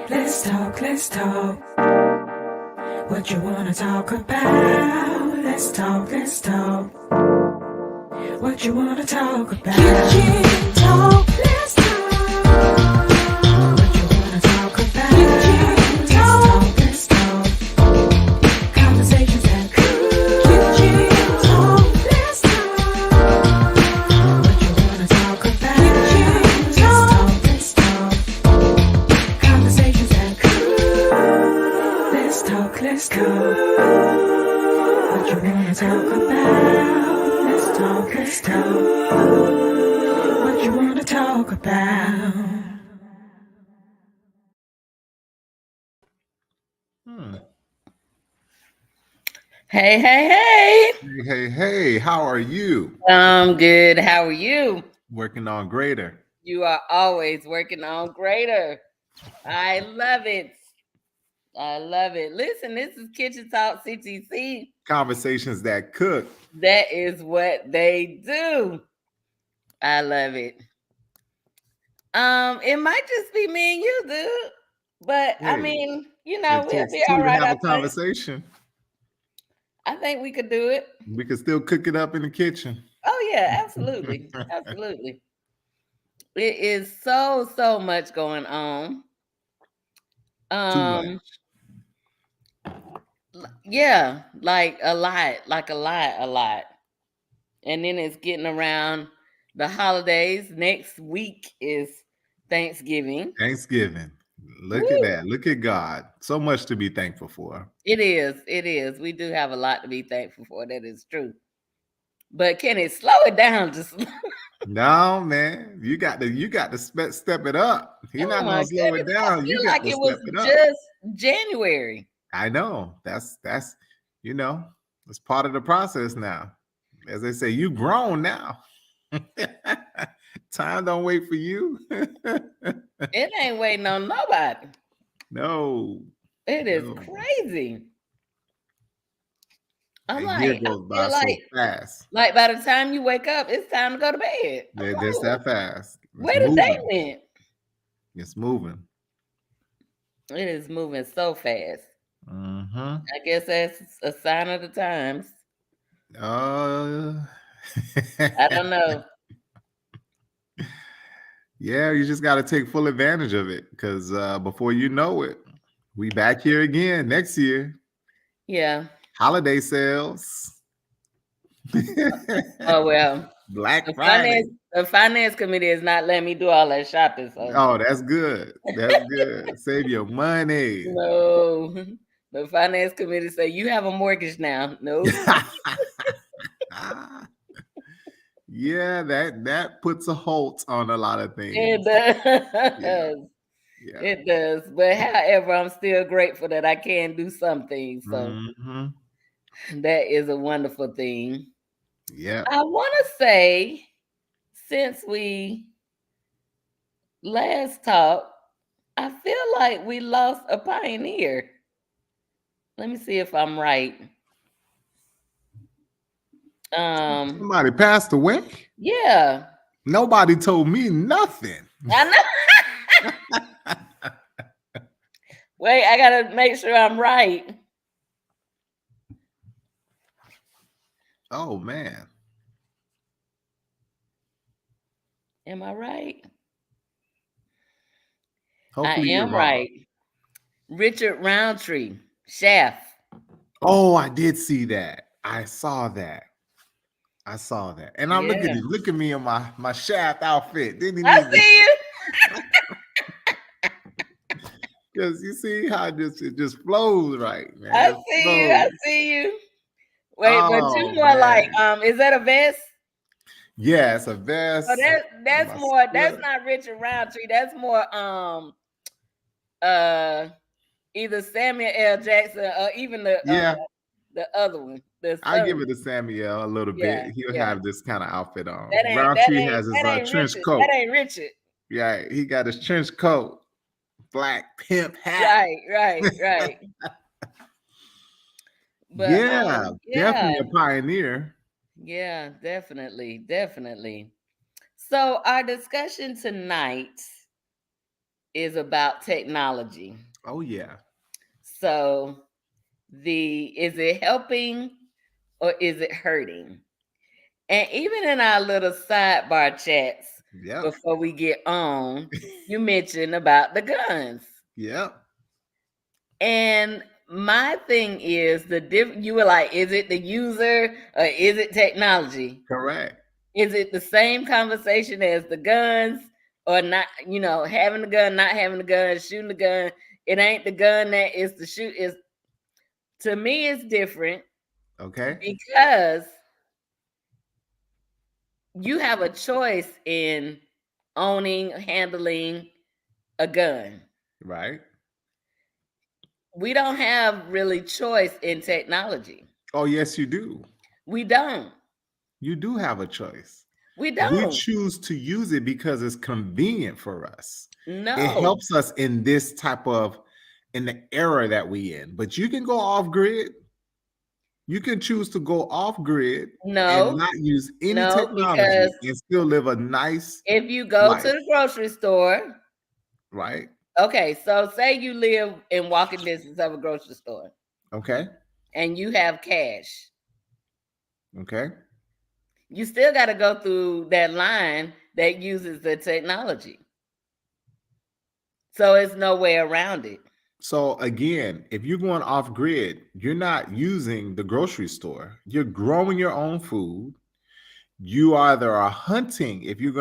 Let's talk. What you wanna talk about? Let's talk. What you wanna talk about? Kitchen talk. Let's talk. What you wanna talk about? Kitchen talk. Let's talk. Conversations that cool. Kitchen talk. Let's talk. What you wanna talk about? Kitchen talk. Let's talk. Conversations that cool. Let's talk. What you wanna talk about? Let's talk. What you wanna talk about? Hey. Hey, how are you? I'm good. How are you? Working on greater. You are always working on greater. I love it. Listen, this is Kitchen Talk CTC. Conversations that cook. That is what they do. I love it. It might just be me and you, dude. But Hey, I mean, it we'll takes be two all to right. have a conversation. I think we could do it. We can still cook it up in the kitchen. Oh yeah, absolutely. Absolutely. It is so much going on. Too much. Yeah, like a lot. And then it's getting around the holidays. Next week is Thanksgiving. Look at that. Look at God. So much to be thankful for. It is. We do have a lot to be thankful for. That is true. But can it slow it down just No, man. You got to step it up. You're not gonna slow it down. You got to it was step it up. just January. I know. That's it's part of the process now. As they say, you grown now. Time don't wait for you. It ain't waiting on nobody. No. It is crazy. I'm a year goes by so fast. Like by the time you wake up, it's time to go to bed. That's that fast. Where the day went? It's moving. It is moving so fast. Mm-hmm. I guess that's a sign of the times. I don't know. Yeah, you just got to take full advantage of it because before you know it, we back here again next year. Yeah. Holiday sales. Oh well. Black Friday. The finance committee is not letting me do all that shopping. So. Oh, that's good. That's good. Save your money. No. The finance committee say you have a mortgage now. No. Yeah, that puts a halt on a lot of things. It does. Yeah. It does. But however, I'm still grateful that I can do some things. So that is a wonderful thing. Yeah. I want to say, since we last talked, I feel like we lost a pioneer. Let me see if I'm right. Somebody passed away? Yeah. Nobody told me nothing. I know. Wait, I gotta make sure I'm right. Oh man. Am I right? Hopefully I am right. Richard Roundtree, chef. Oh, I did see that. I saw that. And I'm looking at you. Look at me in my Shaft outfit. Didn't I see you. Because you see how it just flows right, man. I see you. Wait, but you more like is that a vest? Yeah, it's a vest. So that's more that's not Richard Roundtree. That's more either Samuel L. Jackson or even the other one. I give it to Samuel a little bit. He'll have this kind of outfit on. Roundtree has his trench coat. That ain't Richard. Yeah, he got his trench coat, black pimp hat. Right. But definitely a pioneer. Yeah, definitely. So our discussion tonight is about technology. Oh yeah. So is it helping or is it hurting? And even in our little sidebar chats Yep. before we get on, you mentioned about the guns. Yep. And my thing is you were like, is it the user or is it technology? Correct. Is it the same conversation as the guns or not, having the gun, not having the gun, shooting the gun? It ain't the gun that is the shoot. Is to me it's different. Okay. Because you have a choice in owning, handling a gun. Right. We don't have really choice in technology. Oh, yes, you do. We don't. You do have a choice. We don't. We choose to use it because it's convenient for us. No. It helps us in the era that we in. But you can go off grid. You can choose to go off grid and not use any technology and still live a nice if you go to the grocery store. Right. Okay, so say you live in walking distance of a grocery store. Okay. And you have cash. Okay. You still got to go through that line that uses the technology. So it's no way around it. So again, if you're going off grid, you're not using the grocery store. You're growing your own food. You either are hunting. If you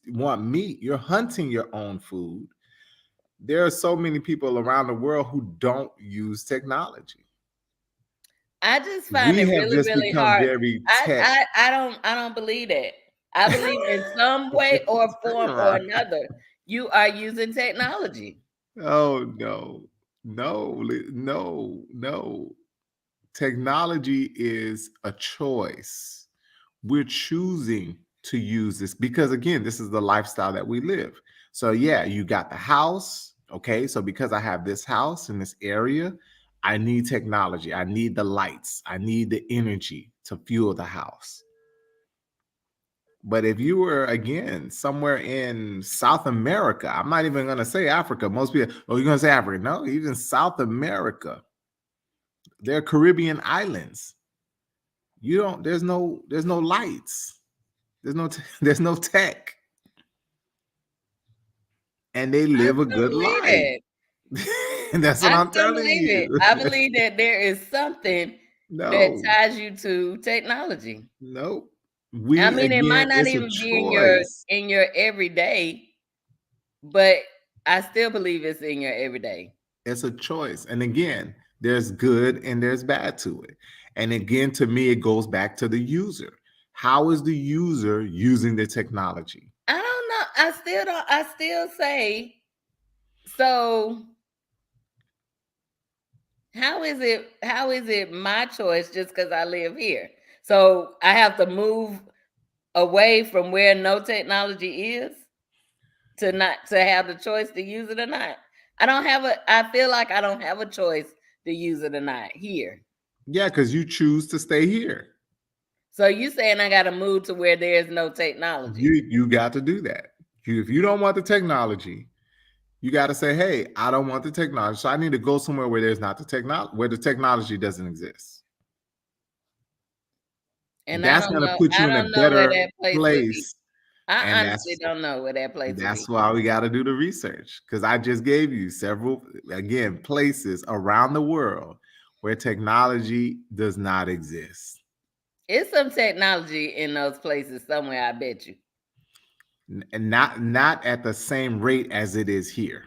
want meat, you're hunting your own food. There are so many people around the world who don't use technology. I just find it really, really hard. I don't believe that. I believe in some way or form or another, you are using technology. Oh, no. Technology is a choice. We're choosing to use this because, again, this is the lifestyle that we live. So, yeah, you got the house. Okay, so because I have this house in this area, I need technology. I need the lights. I need the energy to fuel the house. But if you were, again, somewhere in South America, I'm not even going to say Africa. Most people, you're going to say Africa. No, even South America. They're Caribbean islands. There's no lights. There's no tech. And they live a good life. And that's what I'm telling you. I believe that there is something that ties you to technology. Nope. It might not even be in your everyday, but I still believe it's in your everyday. It's a choice. And again, there's good and there's bad to it. And again, to me, it goes back to the user. How is the user using the technology? I don't know. I still say, so how is it my choice just because I live here? So I have to move away from where no technology is to have the choice to use it or not. I feel like I don't have a choice to use it or not here. Yeah, because you choose to stay here. So you saying I got to move to where there's no technology? You got to do that. If you don't want the technology, you got to say, hey, I don't want the technology. So I need to go somewhere where there's not the technology, where the technology doesn't exist. And that's going to put you in a better place. I honestly don't know where that place is. That's why we got to do the research, because I just gave you several, again, places around the world where technology does not exist. It's some technology in those places somewhere, I bet you. And not at the same rate as it is here.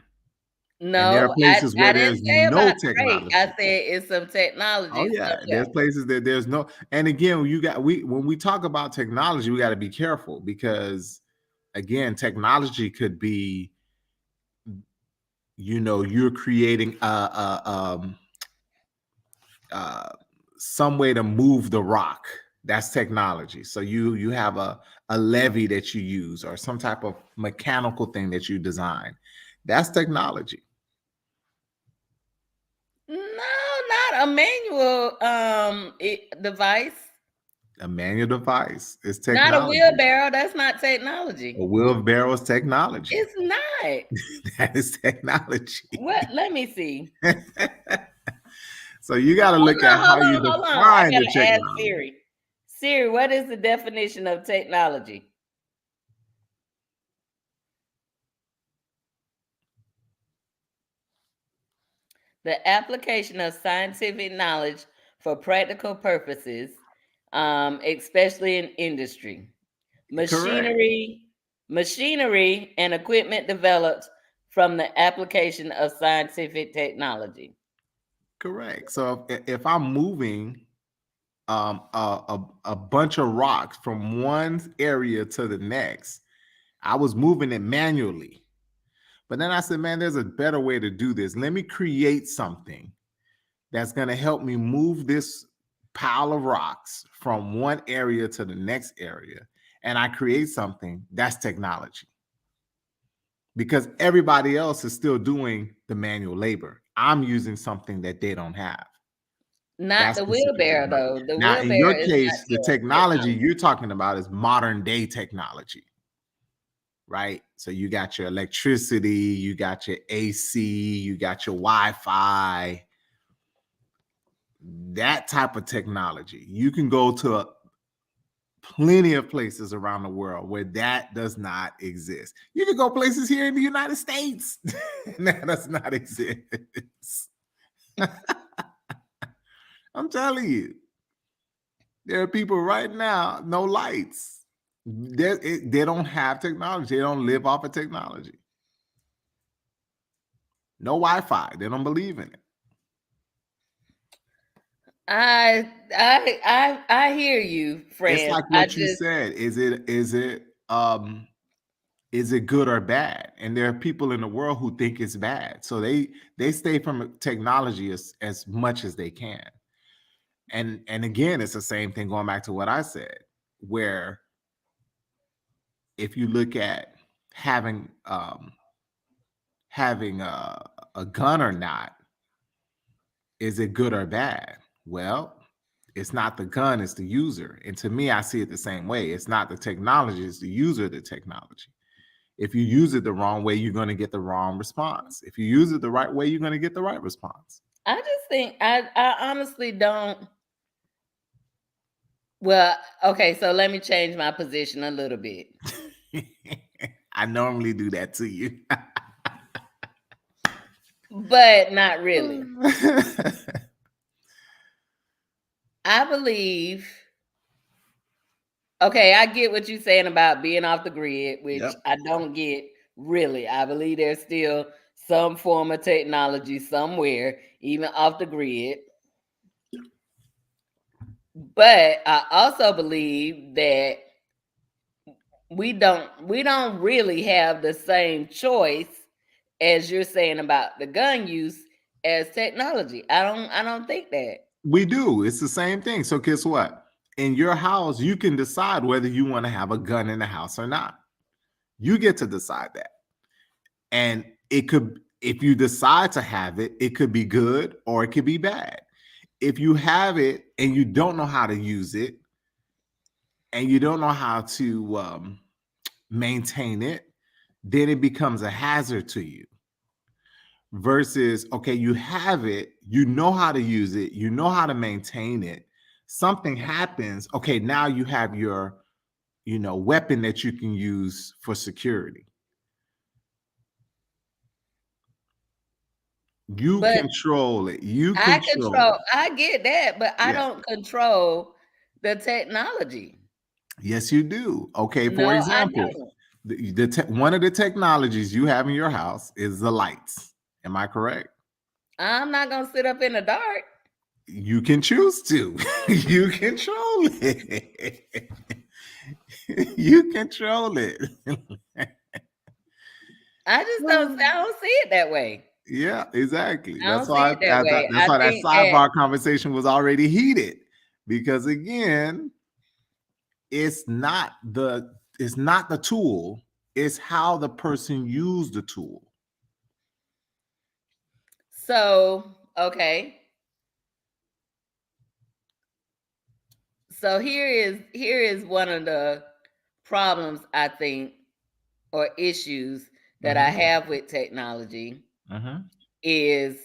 No, and there are places where there's no technology. I said it's some technology. Oh yeah, there's places that there's no. And again, when we talk about technology, we got to be careful, because again, technology could be, you're creating some way to move the rock. That's technology. So you have a levee that you use, or some type of mechanical thing that you design. That's technology. No, not a manual device. A manual device is technology. Not a wheelbarrow. That's not technology. A wheelbarrow is technology. It's not. not. That is technology. What? Let me see. So you got to Hold look at on, how hold you on, hold on. I define the gotta ask technology. Siri. Siri, what is the definition of technology? The application of scientific knowledge for practical purposes, especially in industry. Correct. Machinery and equipment developed from the application of scientific technology. Correct. So if I'm moving a bunch of rocks from one area to the next, I was moving it manually. But then I said, man, there's a better way to do this. Let me create something that's going to help me move this pile of rocks from one area to the next area. And I create something that's technology, because everybody else is still doing the manual labor. I'm using something that they don't have. Not That's the considered wheelbarrow, technology. though. The Now, in your wheelbarrow is not case, the your technology technology. you're talking about is modern day technology, right? So you got your electricity, you got your AC, you got your Wi-Fi, that type of technology. You can go to plenty of places around the world where that does not exist. You can go places here in the United States that does not exist. I'm telling you, there are people right now, no lights. They don't have technology. They don't live off of technology. No Wi-Fi. They don't believe in it. I hear you, It's friend. like what you said. Is it good or bad? And there are people in the world who think it's bad. So they stay from technology as much as they can. And again, it's the same thing going back to what I said, where if you look at having a gun or not, is it good or bad? Well, it's not the gun, it's the user. And to me, I see it the same way. It's not the technology, it's the user of the technology. If you use it the wrong way, you're going to get the wrong response. If you use it the right way, you're going to get the right response. I just think I honestly don't. Well, okay, so let me change my position a little bit. I normally do that to you. But not really. I believe, okay, I get what you're saying about being off the grid, which Yep. I don't get really. I believe there's still some form of technology somewhere, even off the grid. But I also believe that we don't really have the same choice as you're saying about the gun use as technology. I don't think that. We do. It's the same thing. So guess what? In your house, you can decide whether you want to have a gun in the house or not. You get to decide that. And it could, if you decide to have it, it could be good or it could be bad. If you have it and you don't know how to use it and you don't know how to maintain it, then it becomes a hazard to you. Versus, okay, you have it, you know how to use it, you know how to maintain it. Something happens, okay, now you have your, weapon that you can use for security. You But control it. You control it. I get that, but I Yeah. don't control the technology. Yes, you do. Okay, for No, I example, don't. one of the technologies you have in your house is the lights. Am I correct? I'm not gonna sit up in the dark. You can choose to. You control it. You control it. I don't see it that way. Yeah, exactly. I don't see it that way. That's I why that think that sidebar conversation was already heated, because again, it's not the tool, it's how the person used the tool. so okay. So here is one of the problems I think, or issues that I Mhm. have with technology Mhm. is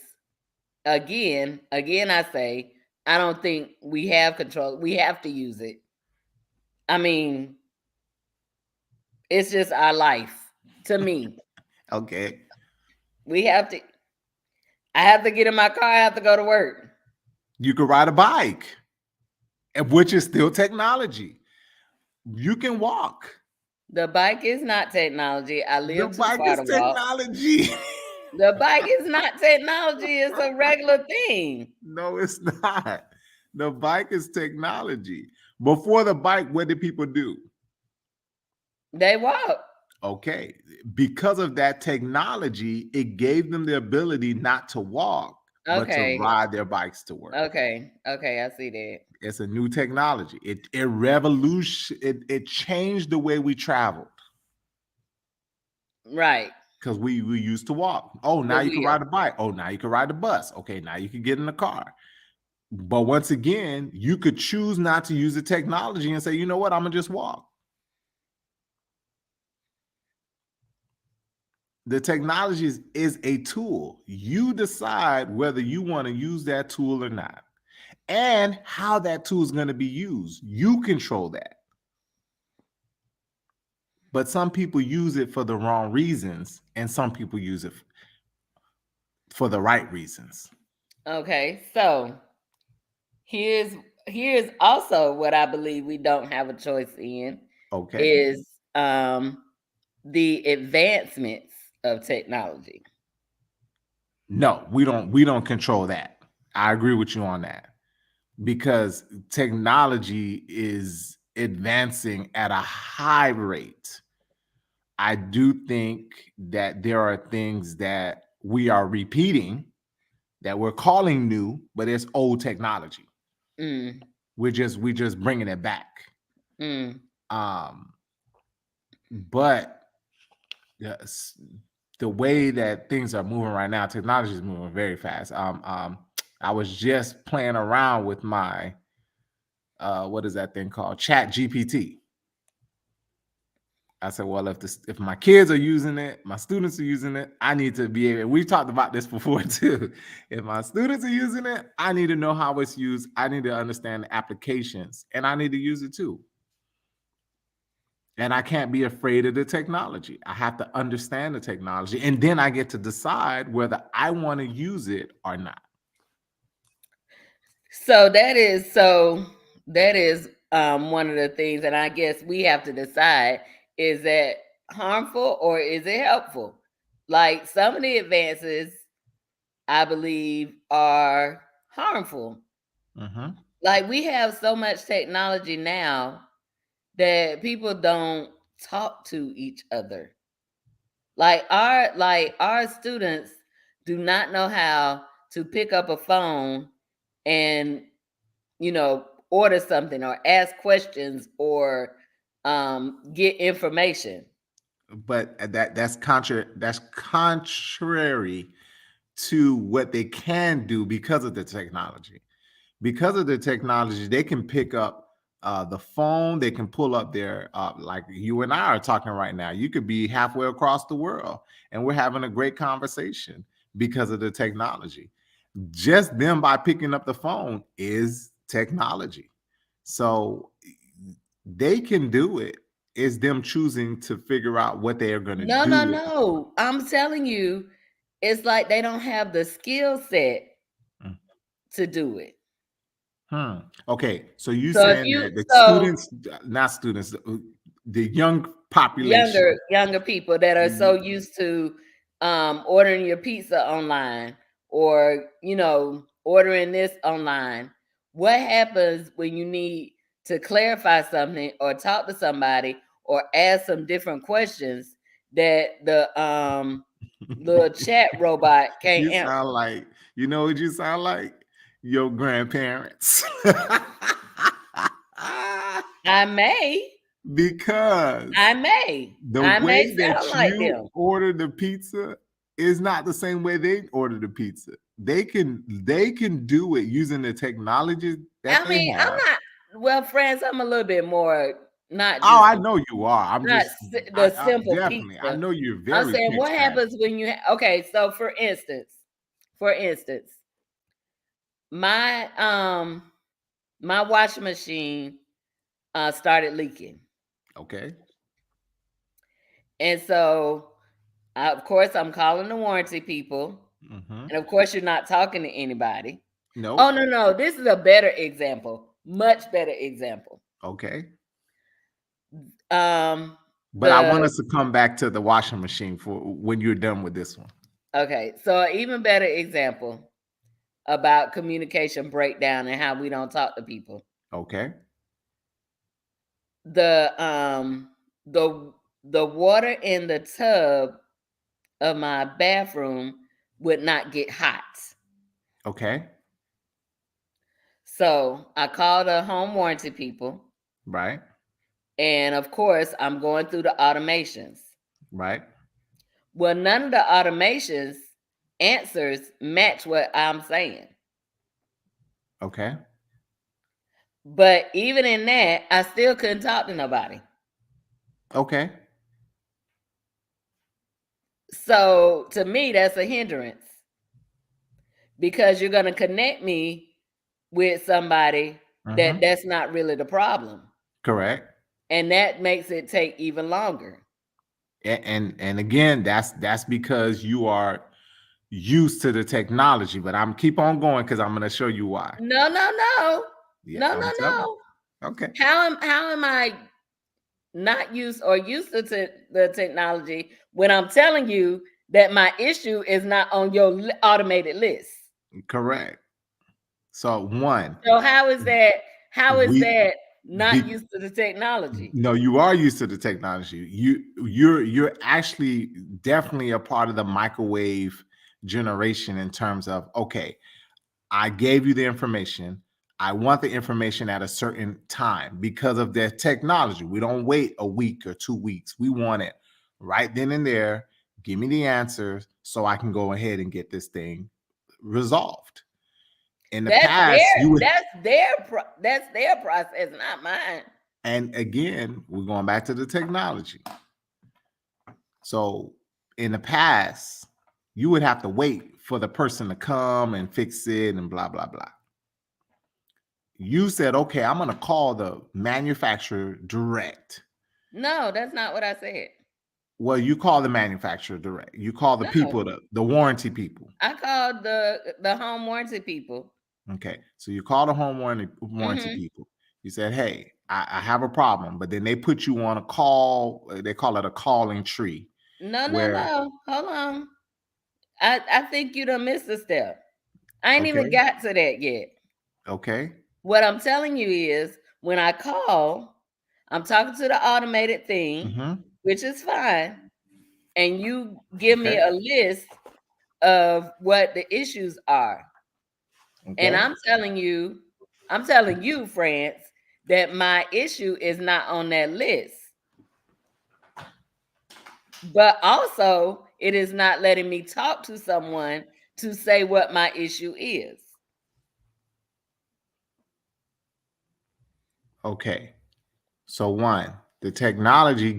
again I say I don't think we have control. We have to use it. I mean, it's just our life to me. Okay. We have to I have to get in my car, I have to go to work. You could ride a bike, which is still technology. You can walk. The bike is not technology. I The live too bike far is to walk. technology. The bike is not technology, it's a regular thing. No, it's not. The bike is technology. Before the bike, what did people do? They walk. Okay. Because of that technology, it gave them the ability not to walk, but to Okay. ride their bikes to work. Okay. Okay, I see that. It's a new technology. It revolution it changed the way we traveled Right. because we used to walk. Oh, now The you can wheel. ride a bike. Oh, now you can ride the bus. Okay, now you can get in the car. But once again, you could choose not to use the technology and say, you know what, I'm gonna just walk. The technology is a tool. You decide whether you want to use that tool or not, and how that tool is going to be used. You control that. But some people use it for the wrong reasons, and some people use it for the right reasons. Okay. So here's here's also what I believe we don't have a choice in Okay. is the advancements of technology. No, we don't control that. I agree with you on that because technology is advancing at a high rate. I do think that there are things that we are repeating that we're calling new, but it's old technology. Mm, We just bringing it back. mm. Um, but yes, the way that things are moving right now, technology is moving very fast. I was just playing around with my what is that thing called? Chat GPT. I said, well, if my kids are using it, my students are using it, I need to be able. We've talked about this before too. If my students are using it, I need to know how it's used. I need to understand the applications, and I need to use it too. And I can't be afraid of the technology. I have to understand the technology, and then I get to decide whether I want to use it or not. So that is one of the things, and I guess we have to decide, is that harmful or is it helpful? Like some of the advances I believe are harmful. Mhm. Like we have so much technology now that people don't talk to each other. Like our students do not know how to pick up a phone and order something or ask questions or get information. But that's contrary to what they can do because of the technology. Because of the technology, they can pick up the phone. They can pull up their like you and I are talking right now. You could be halfway across the world, and we're having a great conversation because of the technology. Just them by picking up the phone is technology. So they can do it. It's them choosing to figure out what they are going to No, do no, with the phone. no. I'm telling you, it's like they don't have the skill set Mm. to do it. Okay, so you So if saying you that the so students, not students, the young population. younger people that are so y- used to ordering your pizza online or ordering this online, what happens when you need to clarify something or talk to somebody or ask some different questions that the chat robot can't You sound answer? like, you know what you sound like? Your grandparents. I may, Because I may, the I may way sound that like you them. order the pizza is not the same way they order the pizza. They can do it using the technology that I they mean, I'm have. not, well, friends, I'm a little bit more not Oh, just I know you are. I'm not just, the I simple definitely, I pizza. know you're I'm very saying tech what savvy. happens when you okay, so for instance, my my washing machine started leaking. Okay. And so of course I'm calling the warranty people. Mm-hmm. And of course you're not talking to anybody. Oh Nope. no, this is a better example. Much better example. Okay. But I want The us to come back to the washing machine for when you're done with this one. okay, so an even better example about communication breakdown and how we don't talk to people. Okay. The the water in the tub of my bathroom would not get hot. Okay. So I called the home warranty people, Right. and of course I'm going through the automations. Right. Well, none of the automations answers match what I'm saying. Okay. But even in that, I still couldn't talk to nobody. Okay. So to me, that's a hindrance because you're going to connect me with somebody Mm-hmm. that's not really the problem. Correct. And that makes it take even longer. And again, that's because you are used to the technology. But I'm keep on going because I'm going to show you why. No, no, no. Yeah, No, I'm no, telling. no. Okay. How am I not used or used to the technology when I'm telling you that my issue is not on your automated list? Correct. So one, So how is that? How is we that not be, used to the technology? no, you are used to the technology. You're actually definitely a part of the microwave generation in terms of, okay, I gave you the information. I want the information at a certain time because of the technology. We don't wait a week or 2 weeks. We want it right then and there. Give me the answers so I can go ahead and get this thing resolved. In the past, you would, That's their process, not mine. and again, we're going back to the technology. So in the past, you would have to wait for the person to come and fix it and blah, blah, blah. You said, okay, I'm going to call the manufacturer direct. No, that's not what I said. Well, you call the manufacturer direct. You call the people, No, the warranty people. I called the home warranty people. Okay. So you call the home warranty Hmm. people. You said, hey, I have a problem. But then they put you on a call. They call it a calling tree No, no, where, no. Hold on. I think you done missed a step. I ain't even okay, got to that yet. okay, What I'm telling you is when I call, I'm talking to the automated thing, mm-hmm, which is fine. And you give me okay, a list of what the issues are. And okay, I'm telling you, France, that my issue is not on that list. But also, it is not letting me talk to someone to say what my issue is. okay. So one, the technology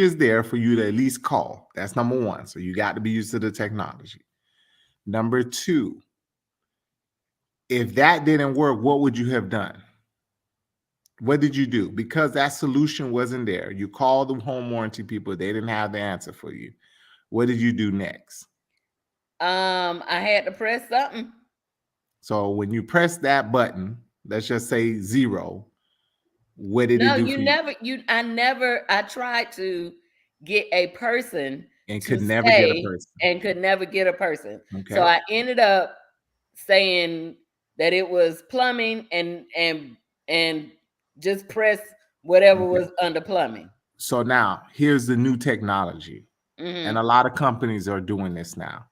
is there for you to at least call. That's number one. So you got to be used to the technology. Number two, if that didn't work, what would you have done? What did you do? Because that solution wasn't there. You called the home warranty people, they didn't have the answer for you. What did you do next? I had to press something. So when you press that button, let's just say 0, what did it No, do for you? I tried to get a person And to could never get a say person. and could never get a person. So Okay. I ended up saying that it was plumbing and just press whatever Okay. was under plumbing. So now here's the new technology. And Hmm. a lot of companies are doing this now.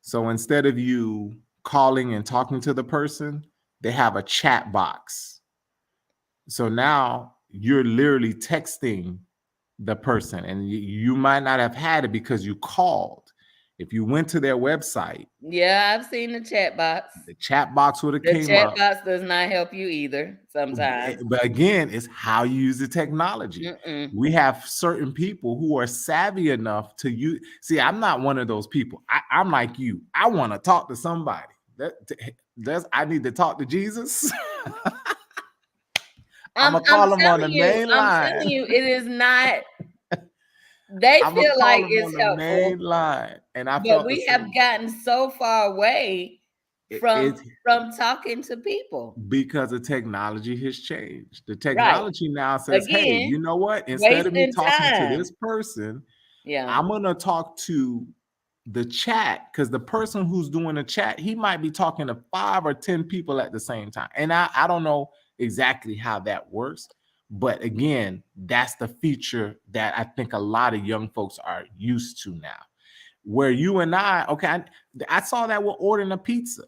So instead of you calling and talking to the person, they have a chat box. So now you're literally texting the person, and you might not have had it because you called. If you went to their website, Yeah, I've seen the chat box. the chat box would have The came chat up. box does not help you either sometimes. But again, it's how you use the technology. Mm-mm. We have certain people who are savvy enough to use. See, I'm not one of those people. I'm like you. I want to talk to somebody. I need to talk to Jesus. I'm gonna call him on the main I'm line. telling you, it is not. They I'm gonna feel call like him on it's the helpful, main line, and I but felt the we have same. gotten so far away from It's talking to people. because the technology has changed. The Right. technology now says, "Hey, Again, you know what? Instead of me wasting talking to time. this person, Yeah. I'm gonna talk to the chat because the person who's doing the chat, he might be talking to 5 or 10 people at the same time. And I don't know exactly how that works, but again, that's the feature that I think a lot of young folks are used to now. Where you and I saw that we're ordering a pizza.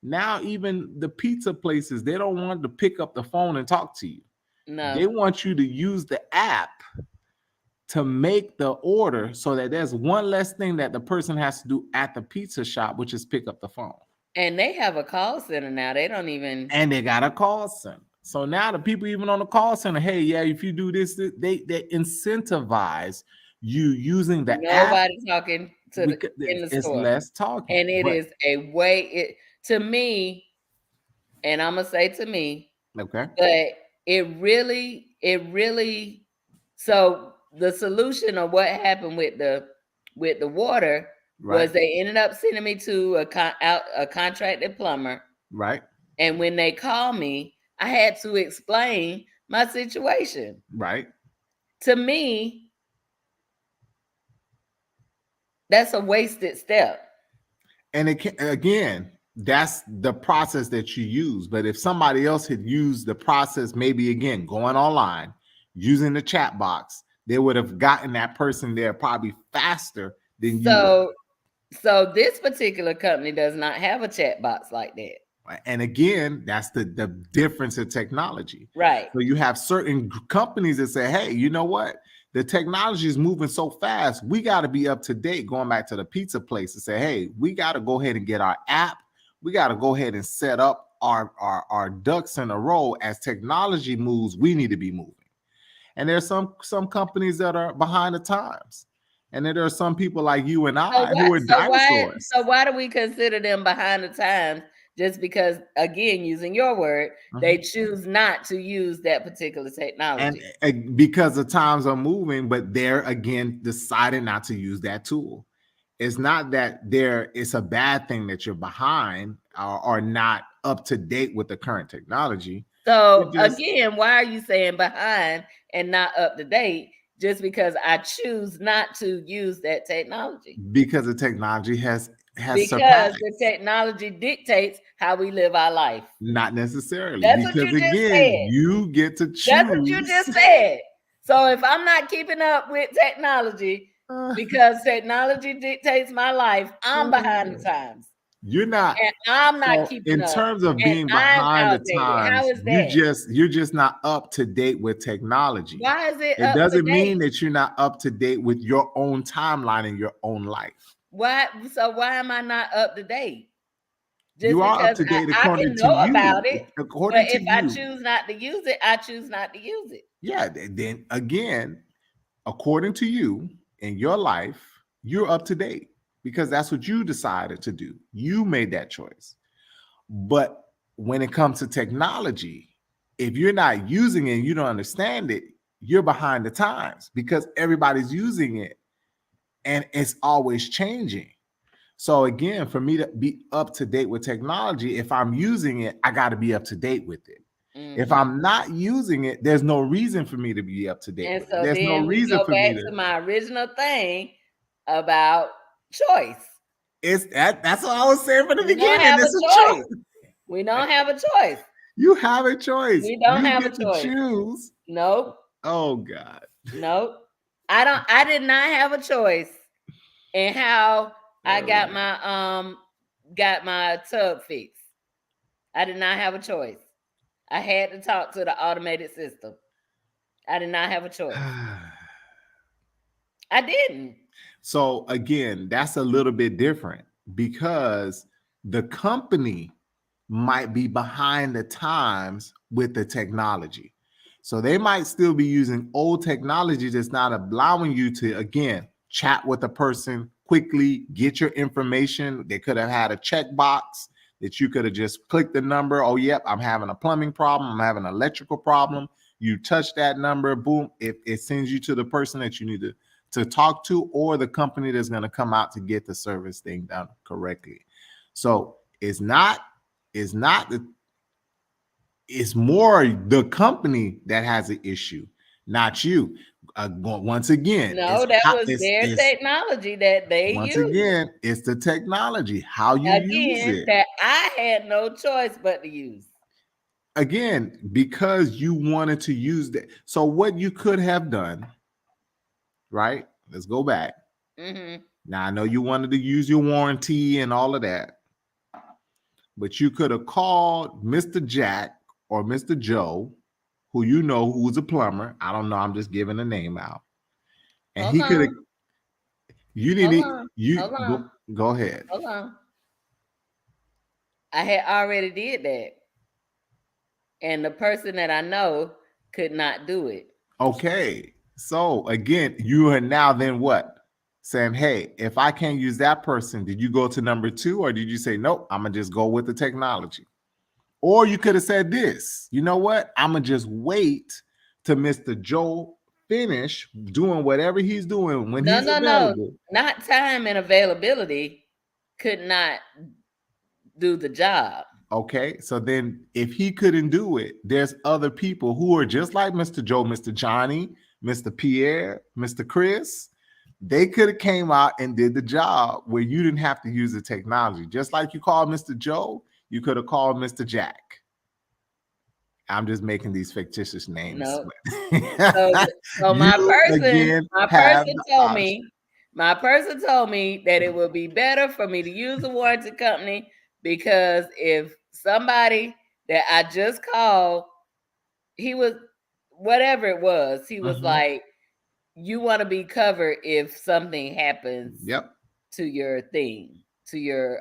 Now, even the pizza places, they don't want to pick up the phone and talk to you. They No. want you to use the app to make the order so that there's one less thing that the person has to do at the pizza shop, which is pick up the phone. And they have a call center now. They don't even. And they got a call center. So now the people even on the call center, hey, yeah, if you do this, they incentivize you using the app. Nobody talking to Because in the it's store. less talking. And it But- is a way to me, and I'm gonna say to me, okay. but it really. So the solution of what happened with the water Right. was they ended up sending me to a contracted plumber, Right. and when they called me, I had to explain my situation. Right. To me, that's a wasted step. And it can, again, that's the process that you use. But if somebody else had used the process, maybe again going online, using the chat box, they would have gotten that person there probably faster than you would. So this particular company does not have a chat box like that. And again, that's the difference in technology. Right. So you have certain companies that say, hey, you know what? The technology is moving so fast. We got to be up to date. Going back to the pizza place and say, hey, we got to go ahead and get our app. We got to go ahead and set up our ducks in a row. As technology moves, we need to be moving. And there's some companies that are behind the times. And then there are some people like you and I who are dinosaurs. So why do we consider them behind the times? Just because, again, using your word, they choose not to use that particular technology. And because the times are moving, but they're again deciding not to use that tool. It's not that it's a bad thing that you're behind or not up to date with the current technology. So again, why are you saying behind and not up to date? Just because I choose not to use that technology. Because the technology has because surpassed. The technology dictates how we live our life. Not necessarily. That's because what you just again, said. you get to choose. That's what you just said. So if I'm not keeping up with technology because technology dictates my life, I'm behind the times. You're not. And I'm not keeping up. In terms of being behind the times, how is that? you're just not up to date with technology. Why is it? It doesn't mean that you're not up to date with your own timeline and your own life. Why? So why am I not up to date? Just you are up to date according to you. About it, according but to if you. I choose not to use it, I choose not to use it. Yeah. Then again, according to you in your life, you're up to date because that's what you decided to do. You made that choice. But when it comes to technology, if you're not using it and you don't understand it, you're behind the times because everybody's using it and it's always changing. So again, for me to be up to date with technology, if I'm using it, I got to be up to date with it. If I'm not using it, there's no reason for me to be up to date. And with so it. There's then no reason for me to my original thing about choice. That's what I was saying from the beginning. It's a choice. We don't have a choice. You have a choice. We don't have a choice. To choose. Nope. Oh God. Nope. I did not have a choice in how I got my tub fixed. I did not have a choice. I had to talk to the automated system. I did not have a choice. I didn't. So again, that's a little bit different because the company might be behind the times with the technology. So they might still be using old technology that's not allowing you to, again, chat with a person quickly, get your information. They could have had a checkbox that you could have just clicked the number. Oh, yep, I'm having a plumbing problem. I'm having an electrical problem. You touch that number, boom, it sends you to the person that you need to talk to, or the company that's going to come out to get the service thing done correctly. So it's more the company that has an issue, not you. Once again, No, that was their technology that they once used. again, it's the technology, how you use Again, it. that I had no choice but to use. Again, because you wanted to use that. So what you could have done, right? Let's go back. Mm-hmm. Now I know you wanted to use your warranty and all of that, but you could have called Mr. Jack or Mr. Joe, who you know who's a plumber. I don't know. I'm just giving a name out, and Hold he could have. on. You Hold need on. you Hold on. go ahead. Hold on. I had already did that. And the person that I know could not do it. Okay. So again, you are now then what? Saying, hey, if I can't use that person, did you go to number 2 or did you say, nope, I'm going to just go with the technology? Or you could have said this, you know what? I'm going to just wait till Mr. Joe finish doing whatever he's doing when he's available. Not time and availability could not do the job. Okay, so then if he couldn't do it, there's other people who are just like Mr. Joe, Mr. Johnny, Mr. Pierre, Mr. Chris. They could have came out and did the job where you didn't have to use the technology. Just like you called Mr. Joe, you could have called Mr. Jack. I'm just making these fictitious names. No. So my person told me that it would be better for me to use a warranty company, because if somebody that I just called, he was whatever it was, he was like, you want to be covered if something happens to your thing, to your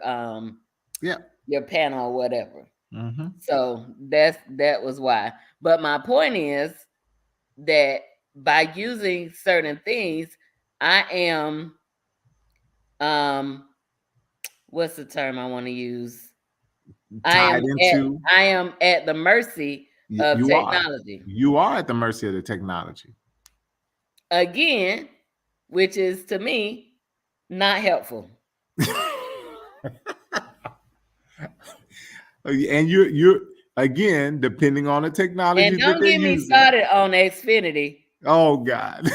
your panel or whatever. So that was why. But my point is that by using certain things, I am what's the term I want to use? I am at the mercy of technology. You are at the mercy of the technology. Again, which is to me not helpful. And you're again, depending on the technology. And don't get me started on Xfinity. Oh God.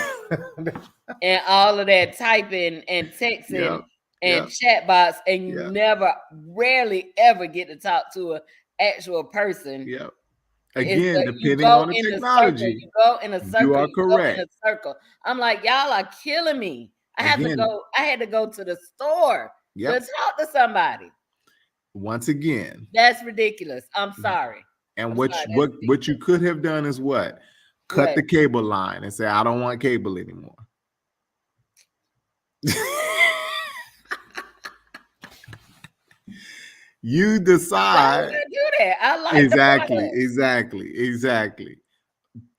And all of that typing and texting and chat bots, and you rarely ever get to talk to an actual person. Again, depending on the technology. You go in a circle. You are correct. Go in a circle. I'm like, y'all are killing me. I had to go to the store to talk to somebody. Once again, that's ridiculous. I'm sorry. And what you could have done is what? Cut the cable line and say, I don't want cable anymore. You decide. Do that. I like exactly.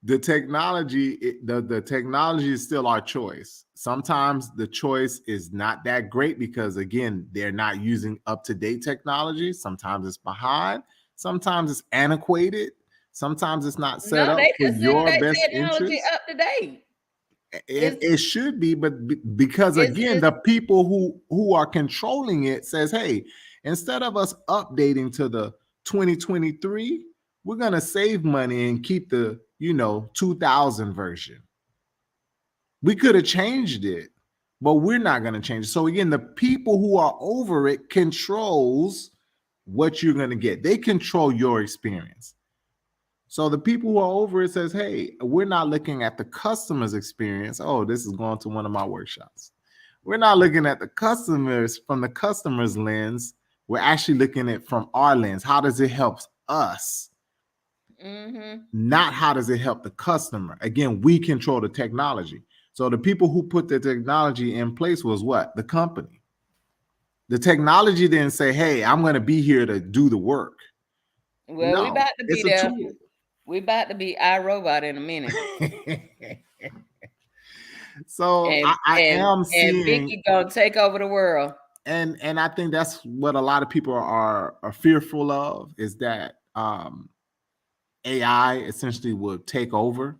The technology, the technology is still our choice. Sometimes the choice is not that great because, again, they're not using up-to-date technology. Sometimes it's behind. Sometimes it's antiquated. Sometimes it's not set up for your best interest. Up to date. It should be, but because again, the people who are controlling it says, hey, instead of us updating to the 2023, we're gonna save money and keep the 2000 version. We could have changed it, but we're not gonna change it. So again, the people who are over it controls what you're gonna get. They control your experience. So the people who are over it says, hey, we're not looking at the customer's experience. Oh, this is going to one of my workshops. We're not looking at the customers from the customer's lens. We're actually looking at it from our lens. How does it help us? Not how does it help the customer? Again, we control the technology. So the people who put the technology in place was what? The company. The technology didn't say, hey, I'm going to be here to do the work. Well, we No, about to be it's a there. tool. We about to be iRobot in a minute. So And I and am and seeing, Vicky gonna take over the world. and I think that's what a lot of people are fearful of, is that AI essentially will take over,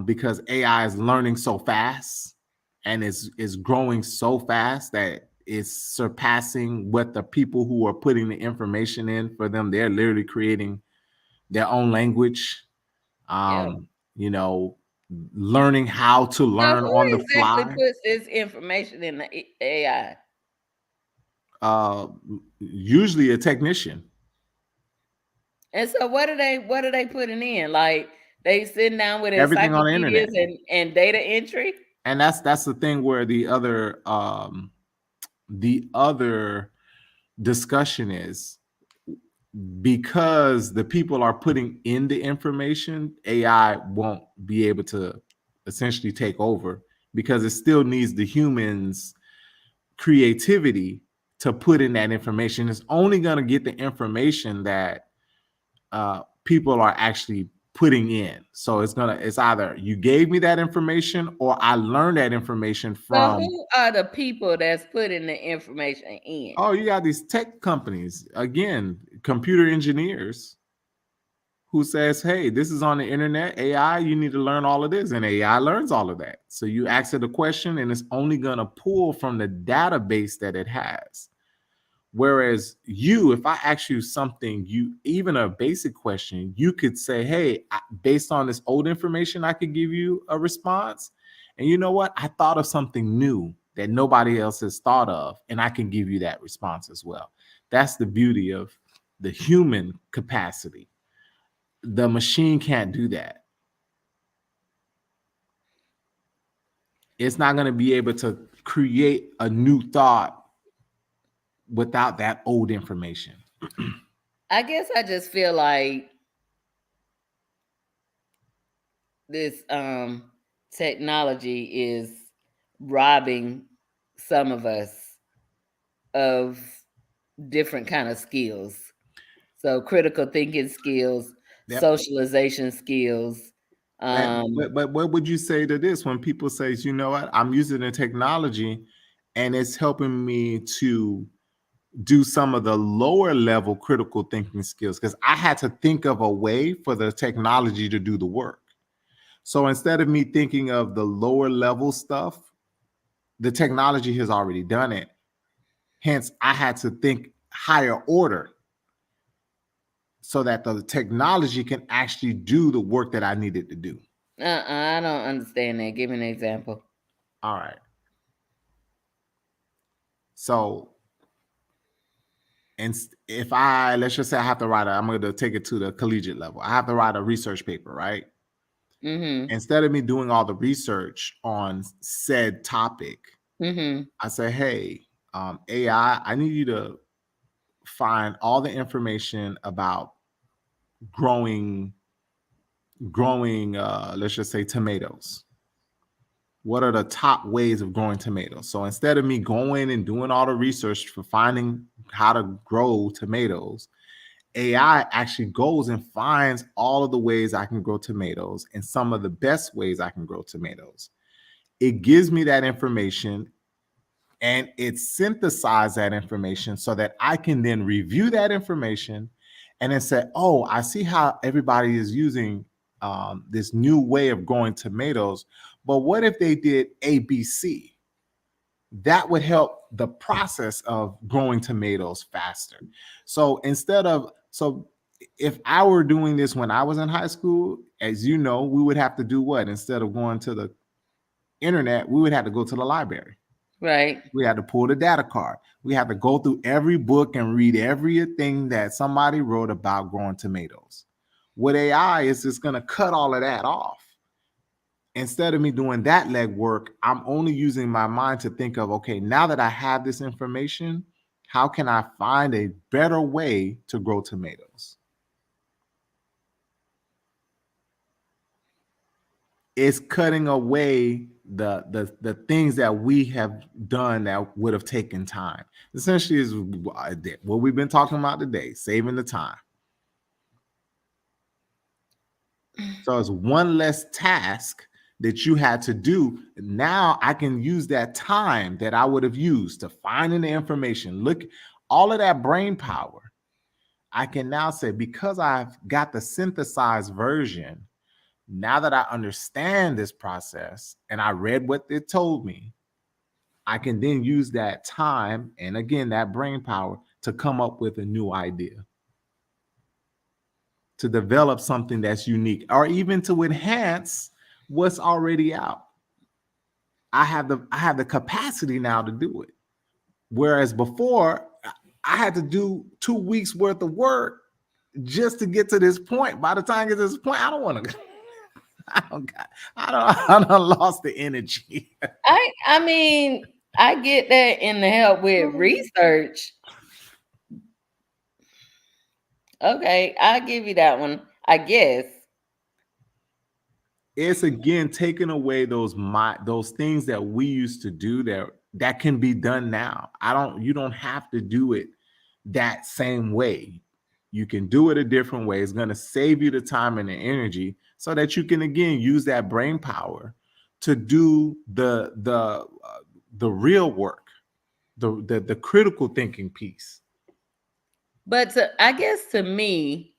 because AI is learning so fast and is growing so fast that it's surpassing what the people who are putting the information in for them. They're literally creating their own language, Yeah. you know, learning how to So learn who on the exactly fly. puts this information in the AI? Uh, Usually a technician. And so what are they putting in? Like they sitting down with Everything on the encyclopedias internet. and data entry? And that's the thing where the other discussion is, because the people are putting in the information, AI won't be able to essentially take over, because it still needs the humans' creativity to put in that information. It's only going to get the information that people are actually putting in. So it's either you gave me that information or I learned that information So from. who are the people that's putting the information in? Oh, you got these tech companies, again, computer engineers, who says, hey, this is on the internet, AI, you need to learn all of this. And AI learns all of that. So you ask it a question and it's only going to pull from the database that it has. Whereas you, if I ask you something, even a basic question, you could say, hey, based on this old information, I could give you a response. And you know what? I thought of something new that nobody else has thought of, and I can give you that response as well. That's the beauty of the human capacity. The machine can't do that. It's not going to be able to create a new thought without that old information. I guess I just feel like this technology is robbing some of us of different kind of skills. So critical thinking skills, Yep. socialization skills. But what would you say to this when people say, you know what, I'm using the technology and it's helping me to do some of the lower level critical thinking skills, because I had to think of a way for the technology to do the work. So instead of me thinking of the lower level stuff, the technology has already done it. Hence, I had to think higher order so that the technology can actually do the work that I needed to do. I don't understand that. Give me an example. All right. So, and if let's just say I have to I'm going to take it to the collegiate level. I have to write a research paper, right? Mm-hmm. Instead of me doing all the research on said topic, Mm-hmm. I say, hey, AI, I need you to find all the information about growing, let's just say tomatoes. What are the top ways of growing tomatoes? So instead of me going and doing all the research for finding how to grow tomatoes, AI actually goes and finds all of the ways I can grow tomatoes and some of the best ways I can grow tomatoes. It gives me that information and it synthesizes that information so that I can then review that information and then say, oh, I see how everybody is using this new way of growing tomatoes. But what if they did ABC? That would help the process of growing tomatoes faster. So if I were doing this when I was in high school, as you know, we would have to do what? Instead of going to the internet, we would have to go to the library. Right. We had to pull the data card. We had to go through every book and read everything that somebody wrote about growing tomatoes. With AI, it's just going to cut all of that off. Instead of me doing that legwork, I'm only using my mind to think of, okay, now that I have this information, how can I find a better way to grow tomatoes? it's cutting away the things that we have done that would have taken time. Essentially, is what we've been talking about today, saving the time. So it's one less task that you had to do. Now I can use that time that I would have used to finding the information. Look, all of that brain power. I can now say, because I've got the synthesized version, now that I understand this process and I read what it told me, I can then use that time and again that brain power to come up with a new idea, to develop something that's unique, or even to enhance what's already out. I have the capacity now to do it. Whereas before, I had to do 2 weeks worth of work just to get to this point. By the time I get to this point, I don't want to. I don't lost the energy. I mean, I get that in the help with research. Okay, I'll give you that one, I guess. It's again taking away those things that we used to do that can be done now. You don't have to do it that same way. You can do it a different way. It's going to save you the time and the energy so that you can again use that brain power to do the real work, the critical thinking piece. But I guess to me,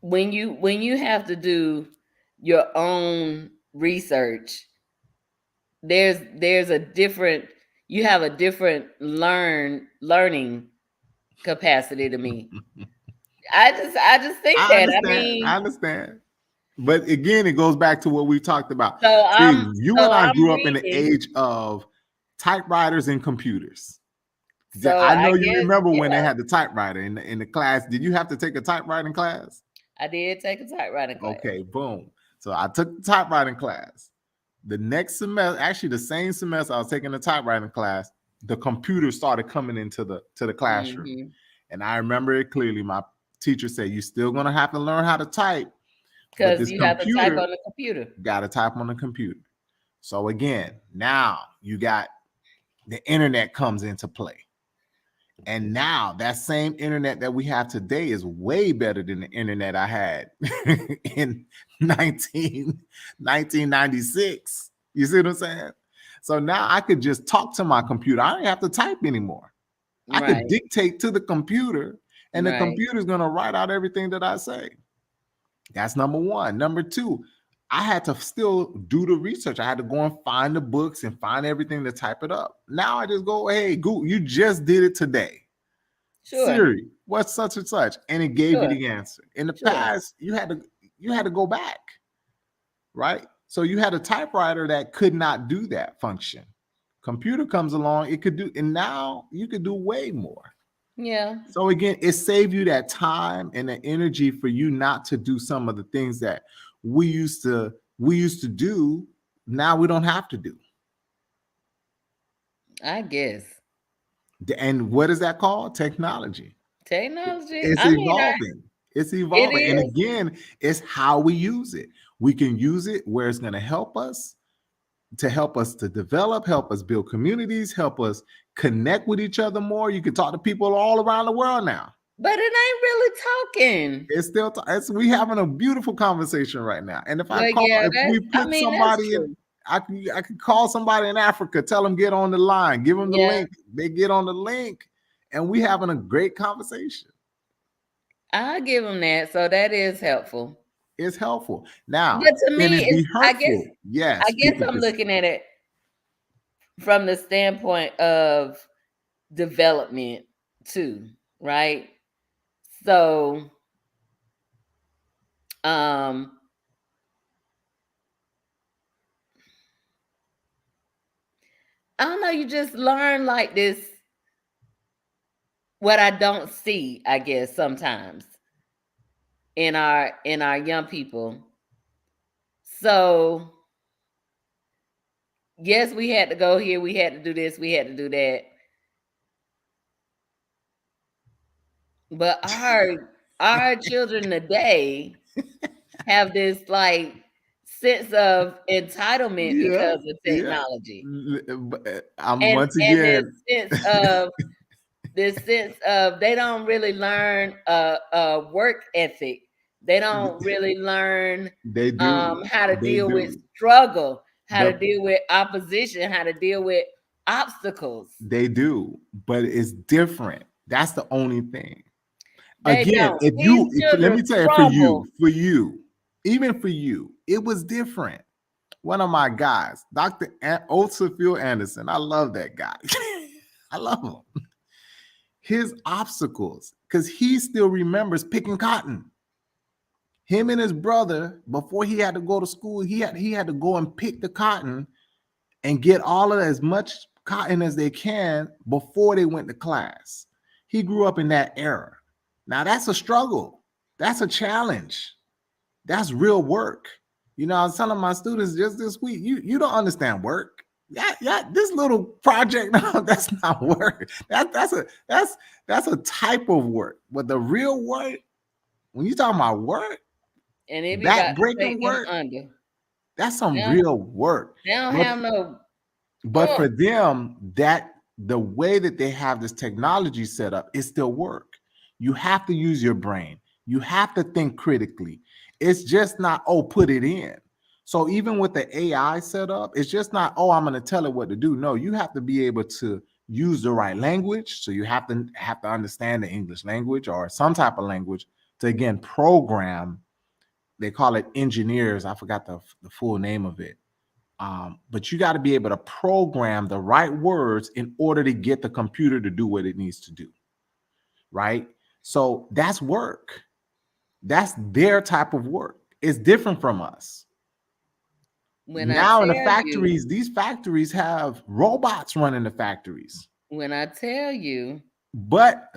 when you have to do your own research, there's a different, you have a different learning capacity to me. I just think that. I mean, I understand. But again, it goes back to what we talked about. so See, I'm you so and I I'm grew up in the reading. age of typewriters and computers. So I I know you guess, remember when they yeah, had the typewriter in the class. Did you have to take a typewriting class? I did take a typewriting class. Okay, boom. So I took the typewriting class. The next semester, actually the same semester I was taking the typewriting class, the computer started coming into the classroom. Mm-hmm. And I remember it clearly. My teacher said, "You're still gonna have to learn how to type, but Because this you have to type computer on the computer. got to type on the computer." So again, now you got the internet comes into play. And now that same internet that we have today is way better than the internet I had in 1996. You see what I'm saying? So now I could just talk to my computer. I don't have to type anymore. I could Right, dictate to the computer, and the right. computer is going to write out everything that I say. That's number one. Number two, I had to still do the research. I had to go and find the books and find everything to type it up. Now I just go, hey, Google, you just did it today. Sure, Siri, what's such and such? And it gave you sure, the answer. In the sure. past, you had to go back, right? So you had a typewriter that could not do that function. Computer comes along, it could do, and now you could do way more. Yeah. So again, it saved you that time and the energy for you not to do some of the things that we used to do. Now we don't have to do. I guess. And what is that called? Technology. Technology. It's I mean, evolving. It's it evolving. And is. again, it's how we use it. We can use it where it's going to help us to develop, help us build communities, help us connect with each other more. You can talk to people all around the world now. But it ain't really talking. It's still we having a beautiful conversation right now. And Well, yeah, if we put that's somebody in, true. I could call somebody in Africa, tell them get on the line, give them the Yeah, link. They get on the link, and we having a great conversation. I'll give them that. So that is helpful. It's helpful. Now, But to can me, it be I guess hurtful? Yes, people I'm can. looking at it from the standpoint of development too, right? So, um, I don't know, you just learn like this what I don't see, I guess, sometimes in our young people. So, yes, we had to go here, we had to do this, we had to do that. But our children today, have this like sense of entitlement Yeah, because of yeah. technology. I'm And once again, this sense of they don't really learn work ethic. They don't really learn they do. how to They deal with do. struggle, how to The deal with opposition, how to deal with obstacles. They do, but it's different. That's the only thing. They Again, don't. These let me children tell you, crumble. even for you, it was different. One of my guys, Dr. Osafiel Anderson, I love that guy. I love him. His obstacles, because he still remembers picking cotton. Him and his brother, before he had to go to school, he had to go and pick the cotton and get all of as much cotton as they can before they went to class. He grew up in that era. Now that's a struggle. That's a challenge. That's real work. You know, I was telling my students just this week, you don't understand work. Yeah, this little project, that's not work. That's a type of work. But the real work, when you talking about work, And it be back about to take breaking them work, under. that's some They real work. don't But have no But for them, that the way that they have this technology set up, it still work. You have to use your brain. You have to think critically. It's just not, oh, put it in. So even with the AI setup, it's just not, oh, I'm going to tell it what to do. No, you have to be able to use the right language. So you have to understand the English language or some type of language to again program. They call it engineers. I forgot the full name of it. But you got to be able to program the right words in order to get the computer to do what it needs to do. Right. So that's work. That's their type of work. It's different from us. Now in the factories, these factories have robots running the factories. When I tell you, but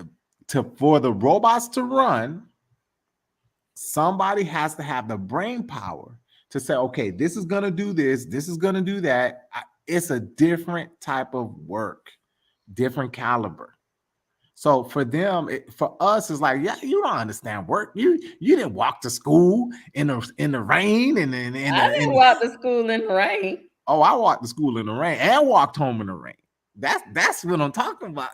for the robots to run, somebody has to have the brain power to say, okay, this is going to do this is going to do that. It's a different type of work, different caliber. So for them, for us, it's like, yeah, you don't understand work. You didn't walk to school in the rain and I didn't walk to school in the rain. Oh, I walked to school in the rain and walked home in the rain. That's what I'm talking about.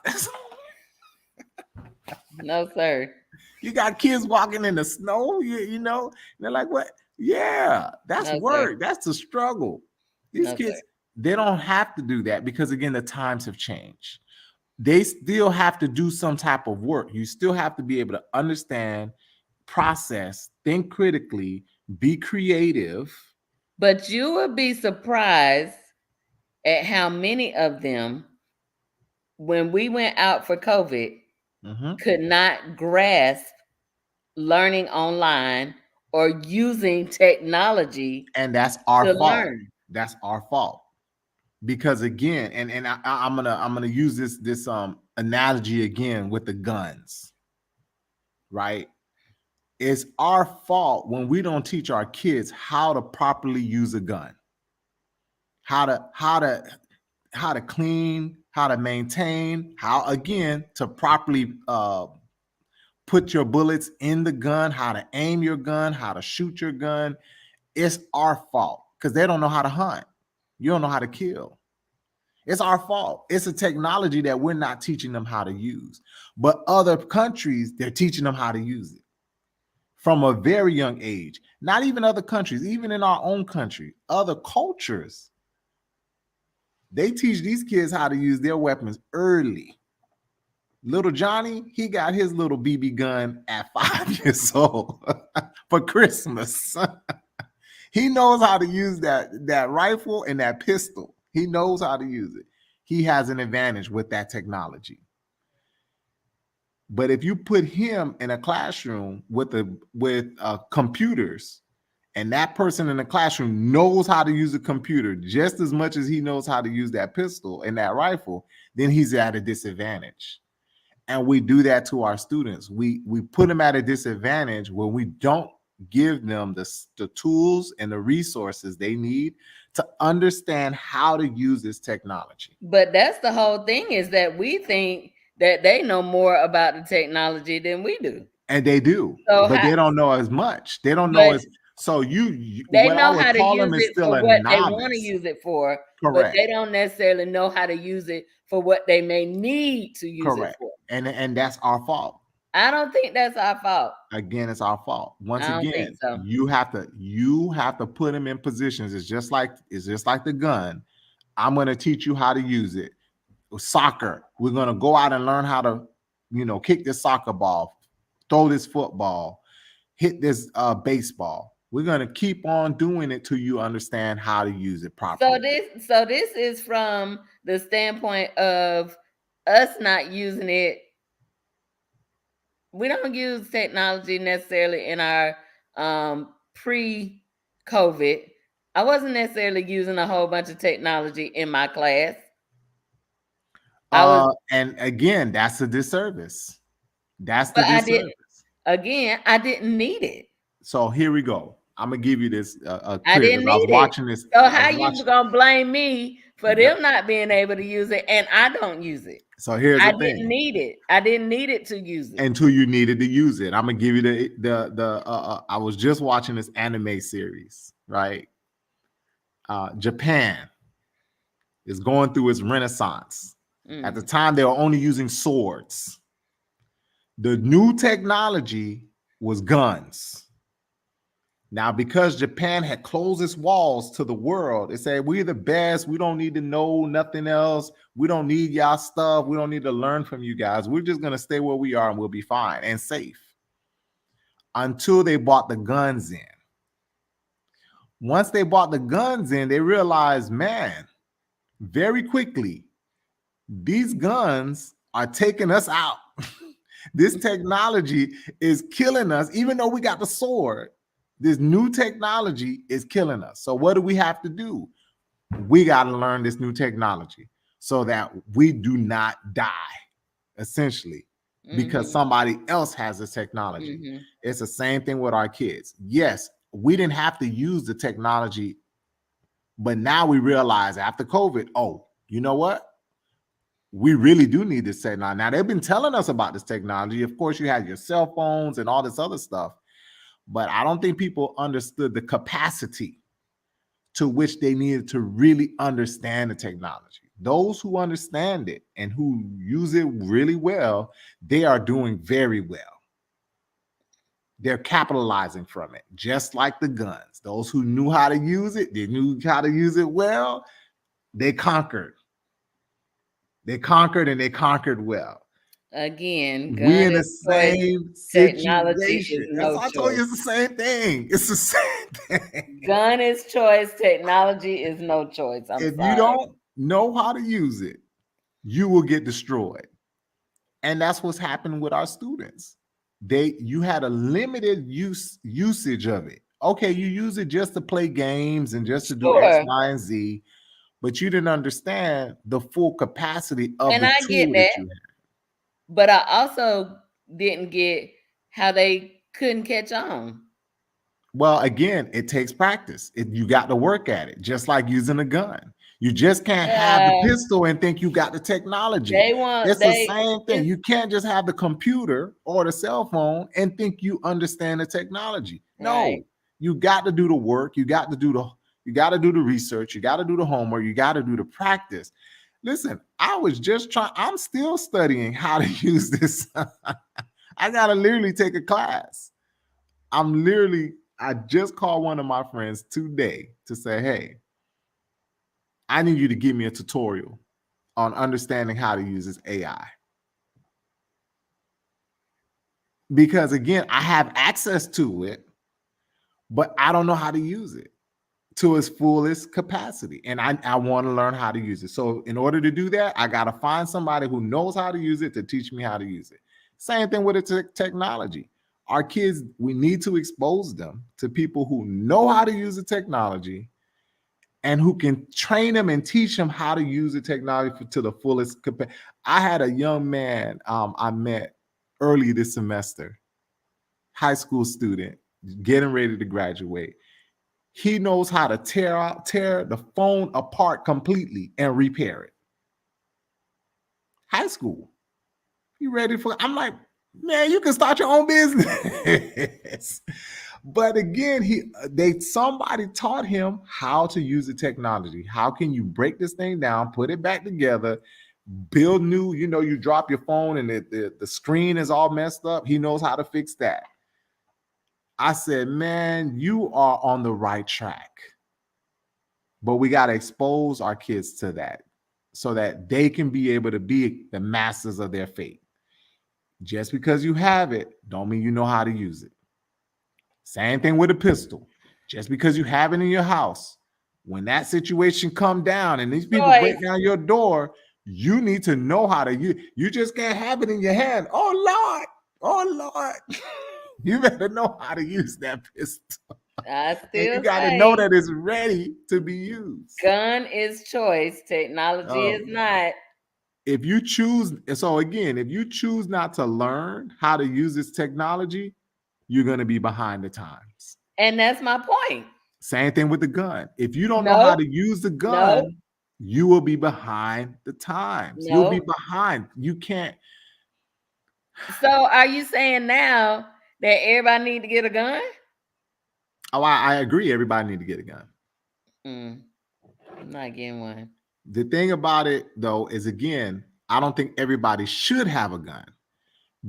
No, sir. You got kids walking in the snow, you know, they're like, what? Yeah, that's work. Sir. That's the struggle. These kids, they don't have to do that because, again, the times have changed. They still have to do some type of work. You still have to be able to understand, process, think critically, be creative. But you would be surprised at how many of them, when we went out for COVID, could not grasp learning online or using technology. And that's our fault. That's our fault. Because again, and I'm gonna use this analogy again with the guns, right? It's our fault when we don't teach our kids how to properly use a gun, how to clean, how to maintain, how again to properly put your bullets in the gun, how to aim your gun, how to shoot your gun. It's our fault because they don't know how to hunt. You don't know how to kill. It's our fault. It's a technology that we're not teaching them how to use. But other countries, they're teaching them how to use it from a very young age. Not even other countries, even in our own country, other cultures, they teach these kids how to use their weapons early. Little Johnny, he got his little BB gun at 5 years old for Christmas. He knows how to use that rifle and that pistol. He knows how to use it. He has an advantage with that technology. But if you put him in a classroom with computers, and that person in the classroom knows how to use a computer just as much as he knows how to use that pistol and that rifle, then he's at a disadvantage. And we do that to our students. We put them at a disadvantage when we don't give them the tools and the resources they need to understand how to use this technology. But that's the whole thing, is that we think that they know more about the technology than we do. And they do, but they don't know as much. They don't know as So you They what I know would how to call use them is it still for a what they want to novice. use it for, but Correct. they don't necessarily know how to use it for what they may need to use it Correct. for. And that's our fault. I don't think that's our fault. Again, it's our fault. Once I don't again, think so. you have to put them in positions. It's just like the gun. I'm going to teach you how to use it. Soccer, we're going to go out and learn how to, kick this soccer ball, throw this football, hit this baseball. We're going to keep on doing it till you understand how to use it properly. So this is from the standpoint of us not using it. We don't use technology necessarily in our pre-COVID. I wasn't necessarily using a whole bunch of technology in my class. And again, that's a disservice. That's the But disservice. I didn't need it. So here we go. I'm gonna give you this I didn't need it. watching this. So how you gonna blame me for them not being able to use it and I don't use it? So here's the thing. Didn't need it. I didn't need it to use it until you needed to use it. I'm gonna give you the. I was just watching this anime series, right? Japan is going through its renaissance. At the time, they were only using swords. The new technology was guns. Now, because Japan had closed its walls to the world, it said, we're the best. We don't need to know nothing else. We don't need y'all stuff. We don't need to learn from you guys. We're just going to stay where we are and we'll be fine and safe. Until they bought the guns in. Once they bought the guns in, they realized, man, very quickly, these guns are taking us out. This technology is killing us, even though we got the sword. This new technology is killing us. So what do we have to do? We got to learn this new technology so that we do not die, essentially, because somebody else has this technology. It's the same thing with our kids. Yes, we didn't have to use the technology, but now we realize after COVID, oh, you know what? We really do need this technology. Now, they've been telling us about this technology. Of course, you have your cell phones and all this other stuff. But I don't think people understood the capacity to which they needed to really understand the technology. Those who understand it and who use it really well, they are doing very well. They're capitalizing from it, just like the guns. Those who knew how to use it, they knew how to use it well, they conquered. They conquered and they conquered well. Again, we in the same situation. No I told you it's the same thing. It's the same thing. Gun is choice. Technology is no choice. If you don't know how to use it, you will get destroyed. And that's what's happening with our students. You had a limited usage of it. Okay, you use it just to play games and just to do X, Y, and Z, but you didn't understand the full capacity of the tool that you had. But I also didn't get how they couldn't catch on. Well, again, it takes practice. You got to work at it, just like using a gun. You just can't have the pistol and think you got the technology. It's the same thing. You can't just have the computer or the cell phone and think you understand the technology. No, you got to do the work. You got to do the research. You got to do the homework. You got to do the practice. Listen, I'm still studying how to use this. I got to literally take a class. I just called one of my friends today to say, hey, I need you to give me a tutorial on understanding how to use this AI. Because again, I have access to it, but I don't know how to use it to its fullest capacity. And I want to learn how to use it. So in order to do that, I got to find somebody who knows how to use it to teach me how to use it. Same thing with the technology. Our kids, we need to expose them to people who know how to use the technology and who can train them and teach them how to use the technology to the fullest capacity. I had a young man I met early this semester, high school student, getting ready to graduate. He knows how to tear the phone apart completely and repair it. High school. You ready for? I'm like, man, you can start your own business. But again, somebody taught him how to use the technology. How can you break this thing down, put it back together, build new, you drop your phone and the screen is all messed up. He knows how to fix that. I said, man, you are on the right track. But we got to expose our kids to that so that they can be able to be the masters of their fate. Just because you have it, don't mean you know how to use it. Same thing with a pistol. Just because you have it in your house, when that situation come down and these people break down your door, you need to know how to use. You just can't have it in your hand. Oh Lord. You better know how to use that pistol. I And still you got to say know that it's ready to be used. gun is choice, technology is not. If you choose not to learn how to use this technology, you're going to be behind the times. And that's my point. Same thing with the gun. If you don't know how to use the gun, you will be behind the times. You'll be behind. You can't. So are you saying now that everybody need to get a gun? Oh, I agree. Everybody need to get a gun. I'm not getting one. The thing about it, though, is again, I don't think everybody should have a gun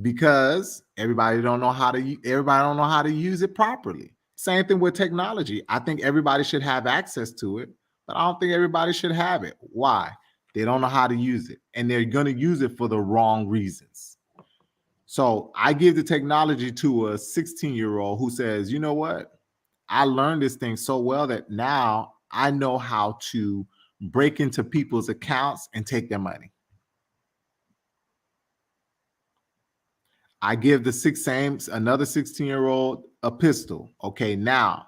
because everybody don't know how to use it properly. Same thing with technology. I think everybody should have access to it, but I don't think everybody should have it. Why? They don't know how to use it, and they're going to use it for the wrong reasons. So I give the technology to a 16-year-old who says, you know what? I learned this thing so well that now I know how to break into people's accounts and take their money. I give another 16-year-old a pistol. Okay, now,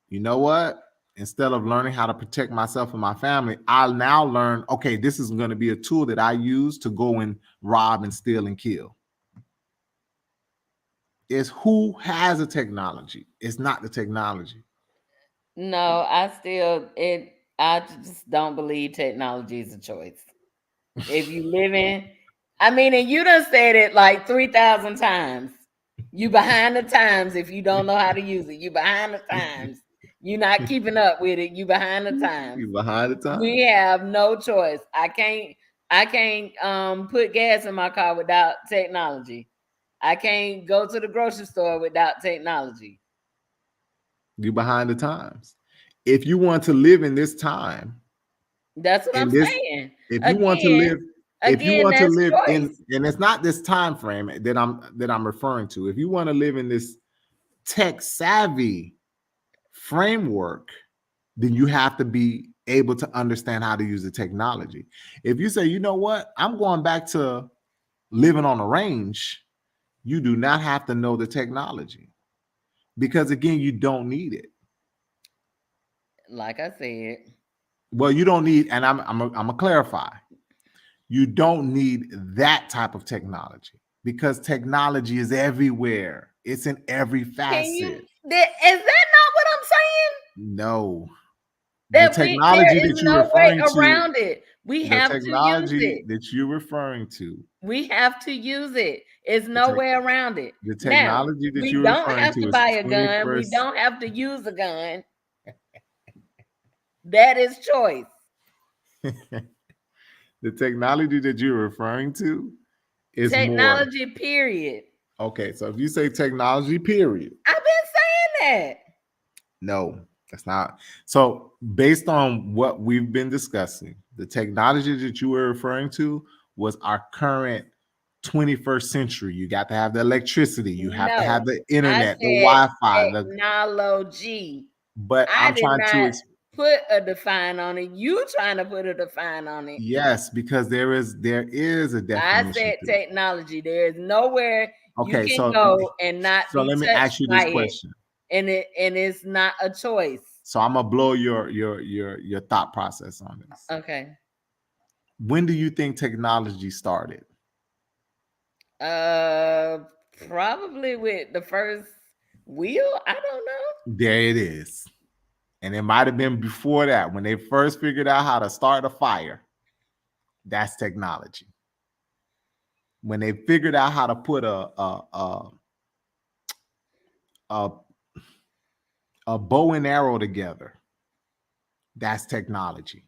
you know what? Instead of learning how to protect myself and my family, I'll now learn, okay, this is going to be a tool that I use to go and rob and steal and kill. It's who has a technology. It's not the technology. No, I just don't believe technology is a choice. If you live in, and you done said it like 3,000 times. You behind the times if you don't know how to use it. You behind the times. You're not keeping up with it. You behind the times. You behind the times. We have no choice. I can't put gas in my car without technology. I can't go to the grocery store without technology. You behind the times. If you want to live in this time, that's what I'm saying. If you want to live in, and it's not this time frame that I'm referring to. If you want to live in this tech savvy framework, then you have to be able to understand how to use the technology. If you say, you know what, I'm going back to living on a range, you do not have to know the technology because again, you don't need it. Like I said. Well, you don't need, and I'm gonna clarify. You don't need that type of technology because technology is everywhere. It's in every facet. Is that not what I'm saying? No. The technology that you're referring to, around it. We have to use it. The technology that you're referring to. We have to use it. It's no way around it. The technology that you're referring to. We don't have to buy a gun. We don't have to use a gun. That is choice. The technology that you're referring to is technology, period. Okay, so if you say technology, period. I've been saying that. No, that's not. So based on what we've been discussing, the technology that you were referring to was our current 21st century. You got to have the electricity. You have to have the internet, the Wi-Fi. Technology. But I'm trying to put a define on it. You trying to put a define on it. Yes, because there is a definition. I said technology. There is nowhere you can go and not. So let me ask you this question. And it's not a choice. So I'm gonna blow your thought process on this. Okay. When do you think technology started? Probably with the first wheel. I don't know. There it is. And it might have been before that when they first figured out how to start a fire. That's technology. When they figured out how to put a bow and arrow together, that's technology.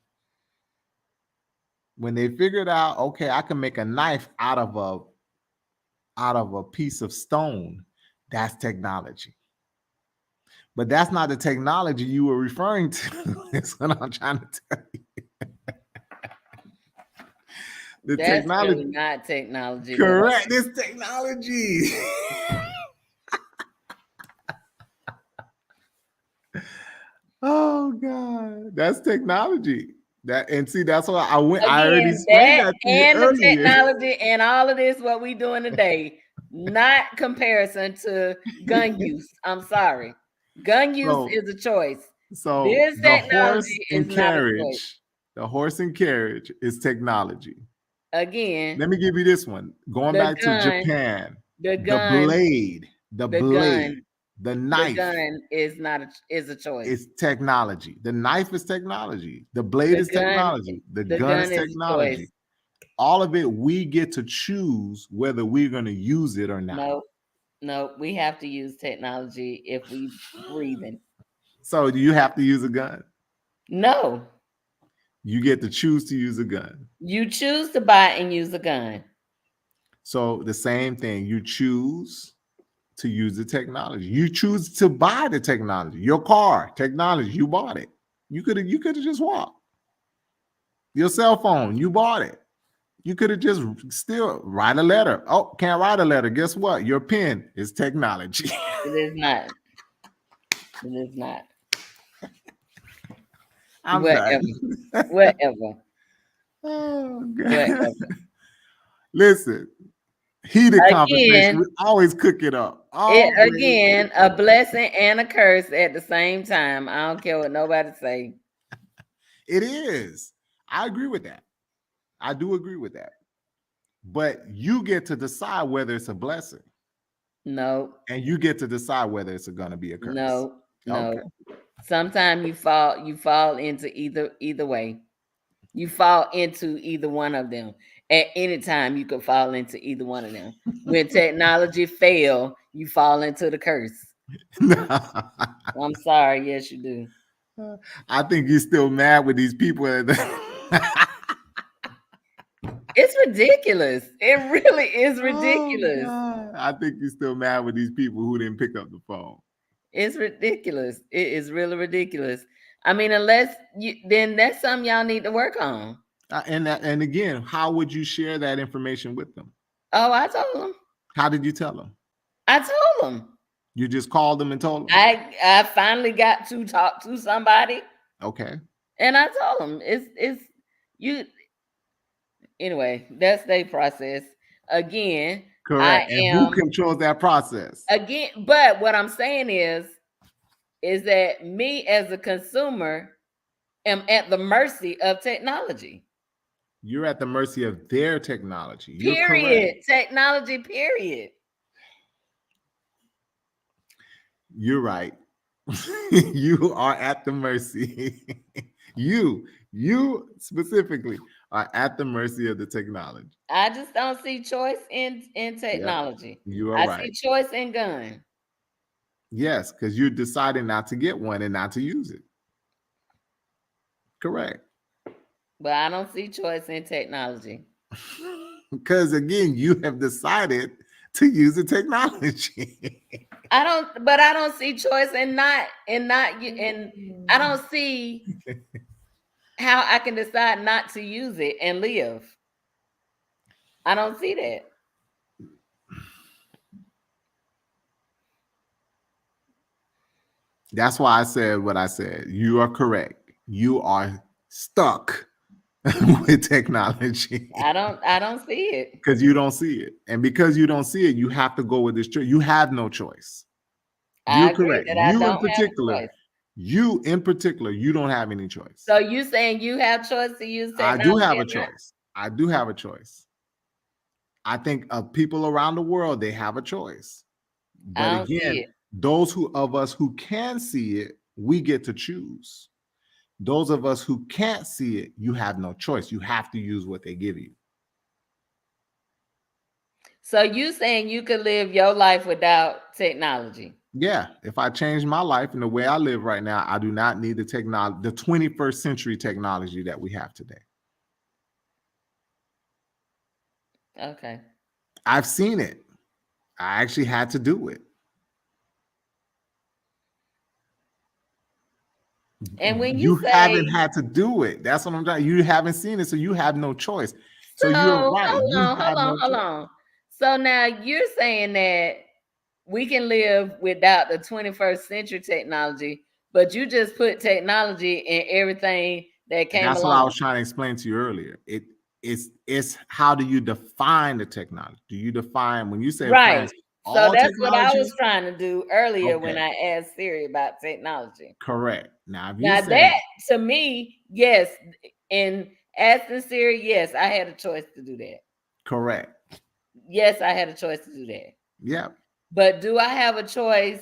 When they figured out, okay, I can make a knife out of a piece of stone, that's technology. But that's not the technology you were referring to. That's what I'm trying to tell you. The That's technology, really not technology. correct? It's technology. Oh God, that's technology. That and see, that's why I went. I already Again, explained that that to you and the earlier. technology and all of this, what we doing today, not comparison to gun use. I'm sorry. Gun use So, is a choice. so This the horse technology is and not a choice. carriage, the horse and carriage is technology. Again, Let me give you this one. Going the back to gun, Japan, the the gun, blade, the the gun, blade, the the knife gun is not is a choice. is technology. The knife is technology. The blade The is gun, technology. The the gun is gun is a technology. choice. All of it, we get to choose whether we're going to use it or not. No, no, we have to use technology if we breathing. So, do you have to use a gun? No, You get to choose to use a gun. you choose to buy and use a gun. So, the same thing, you choose to use the technology. You choose to buy the technology. Your car, technology, you bought it. You could have just walked. Your cell phone, you bought it. You could have just still write a letter. Oh, can't write a letter. Guess what? Your pen is technology. It is not. It is not. I'm Whatever. done. Whatever. Oh, God. Whatever. Listen, heated conversation. Again, We always cook it up. again, a blessing and a curse at the same time. I don't care what nobody say. It is. I agree with that. I do agree with that. But you get to decide whether it's a blessing, No, and you get to decide whether it's going to be a curse. no, no. Okay. Sometimes you fall into either way. You fall into either one of them. At any time, you could fall into either one of them. When technology fail, you fall into the curse. I'm sorry. Yes, you do. I think you're still mad with these people. It's ridiculous. It really is ridiculous. Oh, I think you're still mad with these people who didn't pick up the phone. It's ridiculous. It is really ridiculous. I mean, unless you, then that's something y'all need to work on. And again, how would you share that information with them? Oh, I told them. How did you tell them? I told them. You just called them and told them? I finally got to talk to somebody. Okay. And I told them it's you. Anyway, that's their process. Again, Correct. And who controls that process? Again, but what I'm saying is that me as a consumer am at the mercy of technology. You're at the mercy of their technology. Period. Technology, period. You're right. You are at the mercy. You specifically are at the mercy of the technology. I just don't see choice in technology. Yep, you are right. I see choice in gun. Yes, because you're deciding not to get one and not to use it. Correct. But I don't see choice in technology. Because again, you have decided to use the technology. I don't see choice and I don't see how I can decide not to use it and live. I don't see that. That's why I said what I said. You are correct. You are stuck with technology. I don't see it. Because you don't see it. And because you don't see it, you have to go with this choice. You have no choice. You're correct. You in particular, you don't have any choice. So you saying you have choice to use technology? I do have a choice. I do have a choice. I think of people around the world, they have a choice. But again, those of us who can see it, we get to choose. Those of us who can't see it, you have no choice. You have to use what they give you. So you saying you could live your life without technology? Yeah, if I change my life and the way I live right now, I do not need the technology, the 21st century technology that we have today. Okay. I've seen it. I actually had to do it. And when you You haven't say, had to do it. That's what I'm trying. You haven't seen it, so you have no choice. so So you're right. hold You on, hold have on, no hold choice. on. So now you're saying that we can live without the 21st century technology, but you just put technology in everything that came That's what I along. was trying to explain to you earlier. It's how do you define the technology? Do you define when you say Right. France So all that's what I was technologies? trying to do earlier when Okay, I asked Siri about technology. correct. Now, if you Now say that to me, yes, in asking Siri, yes, I had a choice to do that. correct, Yes, I had a choice to do that. yeah, But do I have a choice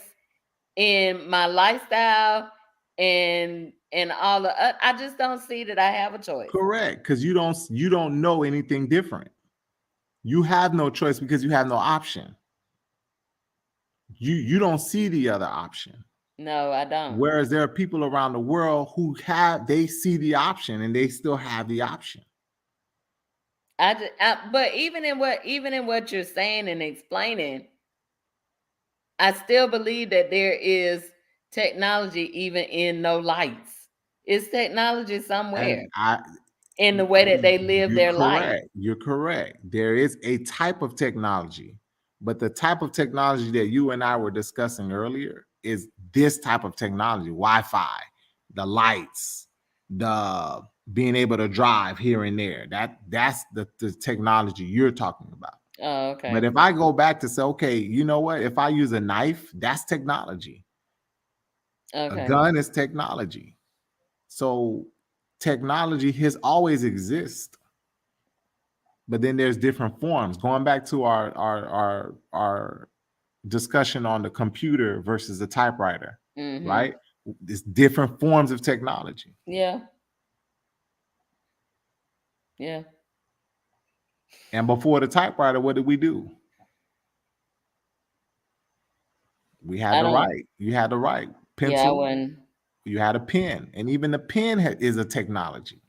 in my lifestyle and all the I just don't see that I have a choice. correct. Because you don't know anything different. You have no choice because you have no option. You don't see the other option. No, I don't. Whereas there are people around the world who they see the option and they still have the option. But even in what you're saying and explaining, I still believe that there is technology even in no lights. It's technology somewhere And in the way that they live you're their life. correct. You're correct. There is a type of technology, but the type of technology that you and I were discussing earlier is this type of technology: Wi-Fi, the lights, the being able to drive here and there. That's the technology you're talking about. Oh, But okay. if I go back to say, okay, you know what? If I use a knife, that's technology. A Okay. gun is technology. So technology has always existed, but then there's different forms. Going back to our discussion on the computer versus the typewriter, Mm-hmm. right? It's different forms of technology. Yeah. Yeah. And before the typewriter, what did we do? We had I to don't. write. You had to write Yeah, I pencil. wouldn't. You had a pen, and even the pen is a technology.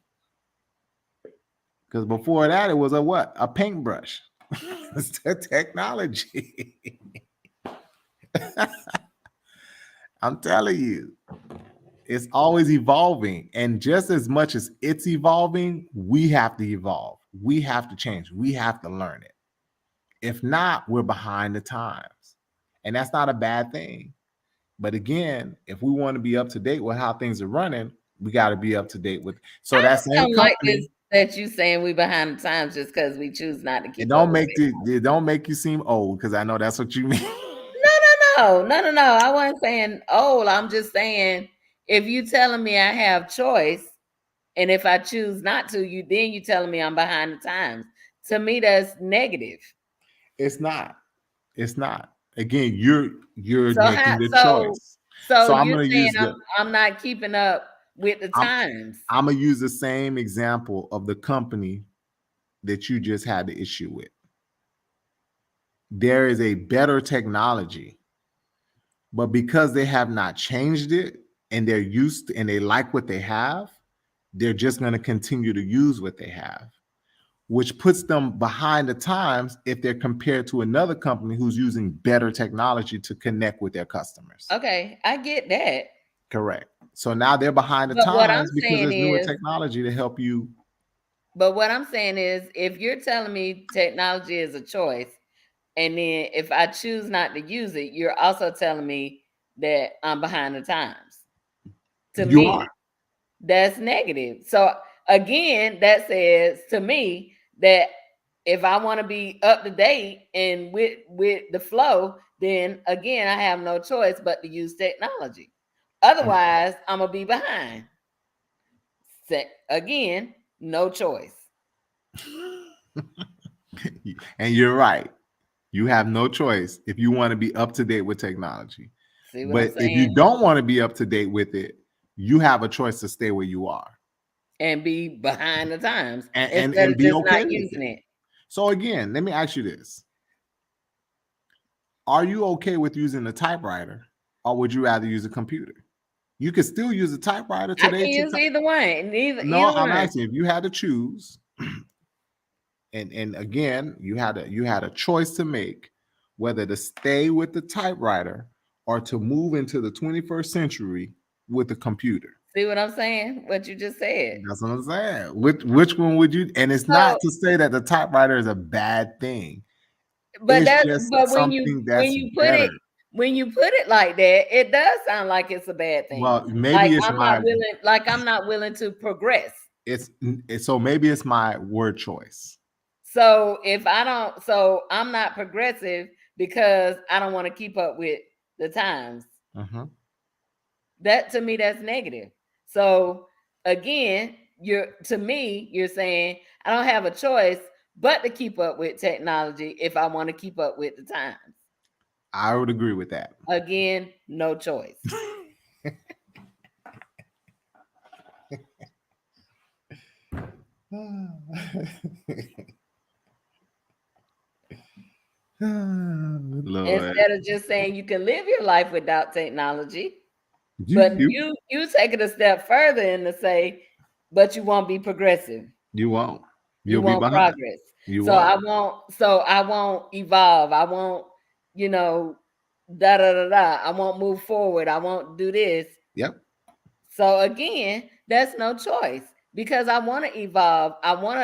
Because before that, it was a what? A paintbrush. It's the technology. I'm telling you, it's always evolving. And just as much as it's evolving, we have to evolve. We have to change. We have to learn it. If not, we're behind the times. And that's not a bad thing. But again, if we want to be up to date with how things are running, we got to be up to date with. So I that just same don't like this company, that you saying we behind the times just because we choose not to it keep up don't with make it. it don't make you seem old because I know that's what you mean. No. I wasn't saying old. I'm just saying if you telling me I have choice, and if I choose not to, you telling me I'm behind the times. To me, that's negative. It's not. It's not. Again, you're So how making the so choice. so So I'm you're gonna saying use the I'm not keeping up with the I'm times. I'm gonna use the same example of the company that you just had the issue with. There is a better technology, but because they have not changed it and they're used to, and they like what they have, they're just going to continue to use what they have, which puts them behind the times if they're compared to another company who's using better technology to connect with their customers. Okay, I get that. Correct. So now they're behind the But what I'm times because saying there's newer is, technology to help you. if you're telling me technology is a choice, and then if I choose not to use it, you're also telling me that I'm behind the times. To You are. me, that's negative. So again, that says to me that if I want to be up to date and with the flow, then again, I have no choice but to use technology. Otherwise, I'm gonna be behind. Again, no choice. And you're right. You have no choice if you want to be up to date with technology. See what I'm But if you saying? don't want to be up to date with it, you have a choice to stay where you are And be behind the times and instead of be just okay not with using it. it. So again, let me ask you this. Are you okay with using a typewriter or would you rather use a computer? You could still use a typewriter I today can to use either one. no, Either I'm one. asking if you had to choose, and again, you had a choice to make whether to stay with the typewriter or to move into the 21st century with the computer. See what I'm saying? What you just said. That's what I'm saying. Which one would you? And it's not So, to say that the typewriter is a bad thing. but It's that just but something when that's you put it better. when you put it like that, it does sound like it's a bad thing. Well, maybe it's my I'm not willing to progress. it's so maybe it's my word choice. So if I don't, so I'm not progressive because I don't want to keep up with the times. Mhm. That to me, that's negative. So again, you're saying I don't have a choice but to keep up with technology if I want to keep up with the times. I would agree with that. Again, no choice. Lord. Instead of just saying you can live your life without technology, but You you take it a step further and to say, but you won't be progressive. you won't. You You'll be won't behind. progress. You So won't. I won't evolve. I won't, you know, da da da da. I won't move forward. I won't do this. Yep. So again, that's no choice because I want to evolve. I want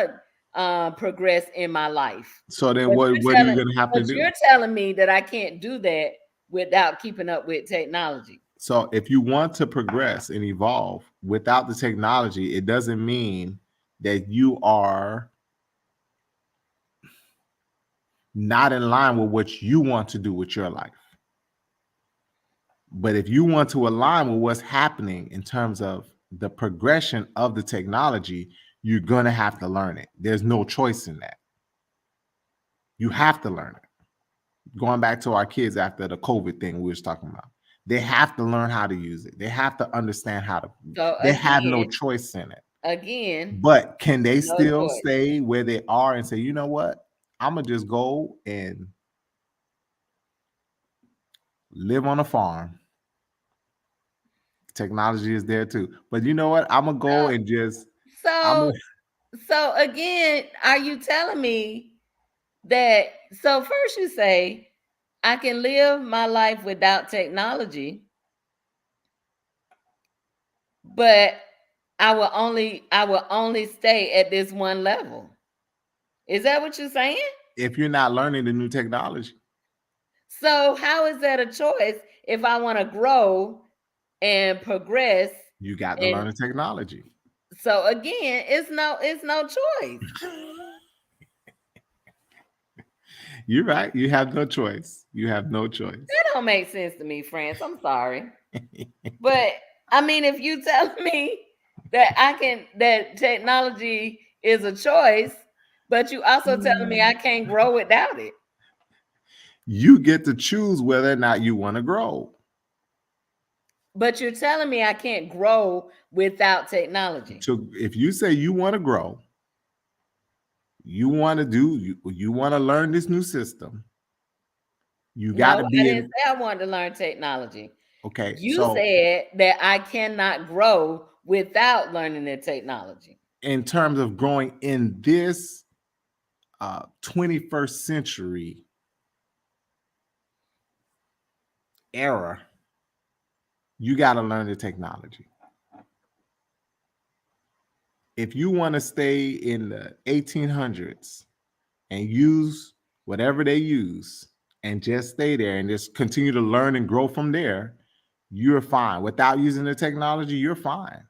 to progress in my life. So then But what are you gonna have to do? you're telling me that I can't do that without keeping up with technology. So if you want to progress and evolve without the technology, it doesn't mean that you are not in line with what you want to do with your life. But if you want to align with what's happening in terms of the progression of the technology, you're going to have to learn it. There's no choice in that. You have to learn it. Going back to our kids after the COVID thing we was talking about, they have to learn how to use it. They have to understand how to. So They have no again, choice in it. again, But can they no still choice. stay where they are and say, you know what? I'm gonna just go and live on a farm. Technology is there too. But you know what? I'm gonna go and just I'm So gonna so again, are you telling me that so first you say I can live my life without technology, but I will only stay at this one level. Is that what you're saying? if you're not learning the new technology. So how is that a choice if I want to grow and progress? You got to learn And the technology. so again, it's no choice. You're right. You have no choice. You have no choice. That don't make sense to me, France. I'm sorry. But I mean, if you tell me that technology is a choice, but you also telling me I can't grow without it. You get to choose whether or not you want to grow. But you're telling me I can't grow without technology. So if you say you want to grow, you want to you want to learn this new system, you got No, to I be didn't in. say I wanted to learn technology. Okay, You so said that I cannot grow without learning the technology. in terms of growing in this 21st century era, you got to learn the technology. If you want to stay in the 1800s and use whatever they use and just stay there and just continue to learn and grow from there, you're fine. Without using the technology, you're fine.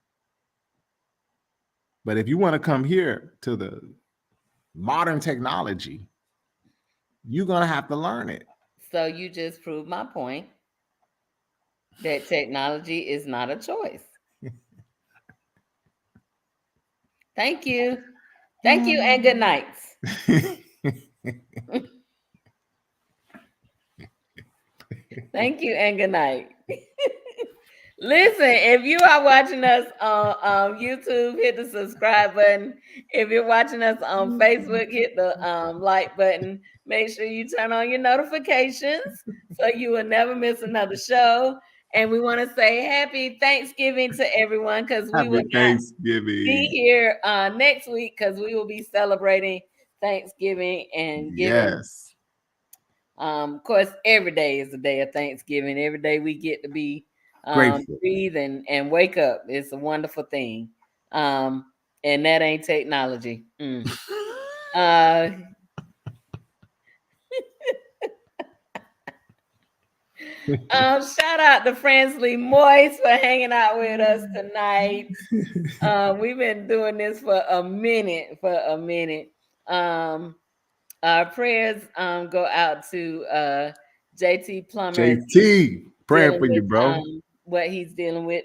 But if you want to come here to the modern technology, you're going to have to learn it. So you just proved my point that technology is not a choice. Thank you. Thank you and good nights. Thank you and good night. Listen, if you are watching us on YouTube, hit the subscribe button. If you're watching us on Facebook, hit the like button. Make sure you turn on your notifications so you will never miss another show. And we want to say happy Thanksgiving to everyone because we will Happy not be Thanksgiving. here next week because we will be celebrating Thanksgiving and giving. Yes. Of course, every day is a day of Thanksgiving. Every day we get to be Grateful. breathe and wake up. It's a wonderful thing. And that ain't technology. Shout out to Fransley Moist for hanging out with us tonight. We've been doing this for a minute. Our prayers go out to JT Plummer. JT, praying dealing for you, with, bro. what he's dealing with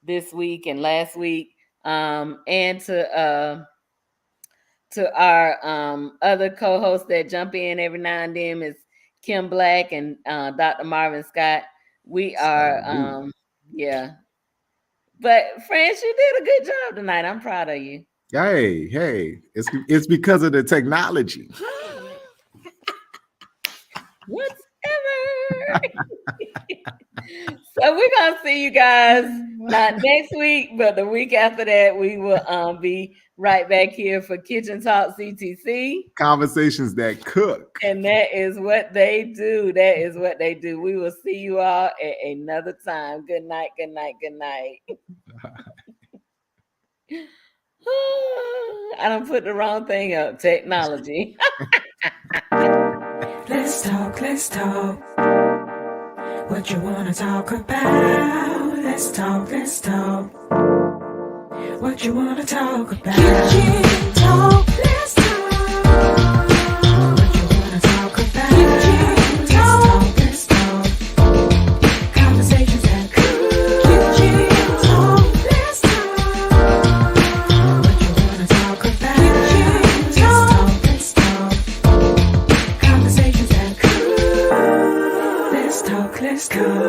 this week and last week, and to our other co-hosts that jump in every now and then is Kim Black and Dr. Marvin Scott. We are yeah. But France, you did a good job tonight. I'm proud of you. Hey, it's because of the technology. Whatever. So we're gonna see you guys not next week, but the week after that, we will be right back here for Kitchen Talk CTC. Conversations that cook. And that is what they do. That is what they do. We will see you all at another time. Good night. Good night. Good night. I don't put the wrong thing up. Technology. Let's talk, let's talk. What you wanna talk about? Let's talk, let's talk. What you wanna talk about? Kitchen talk.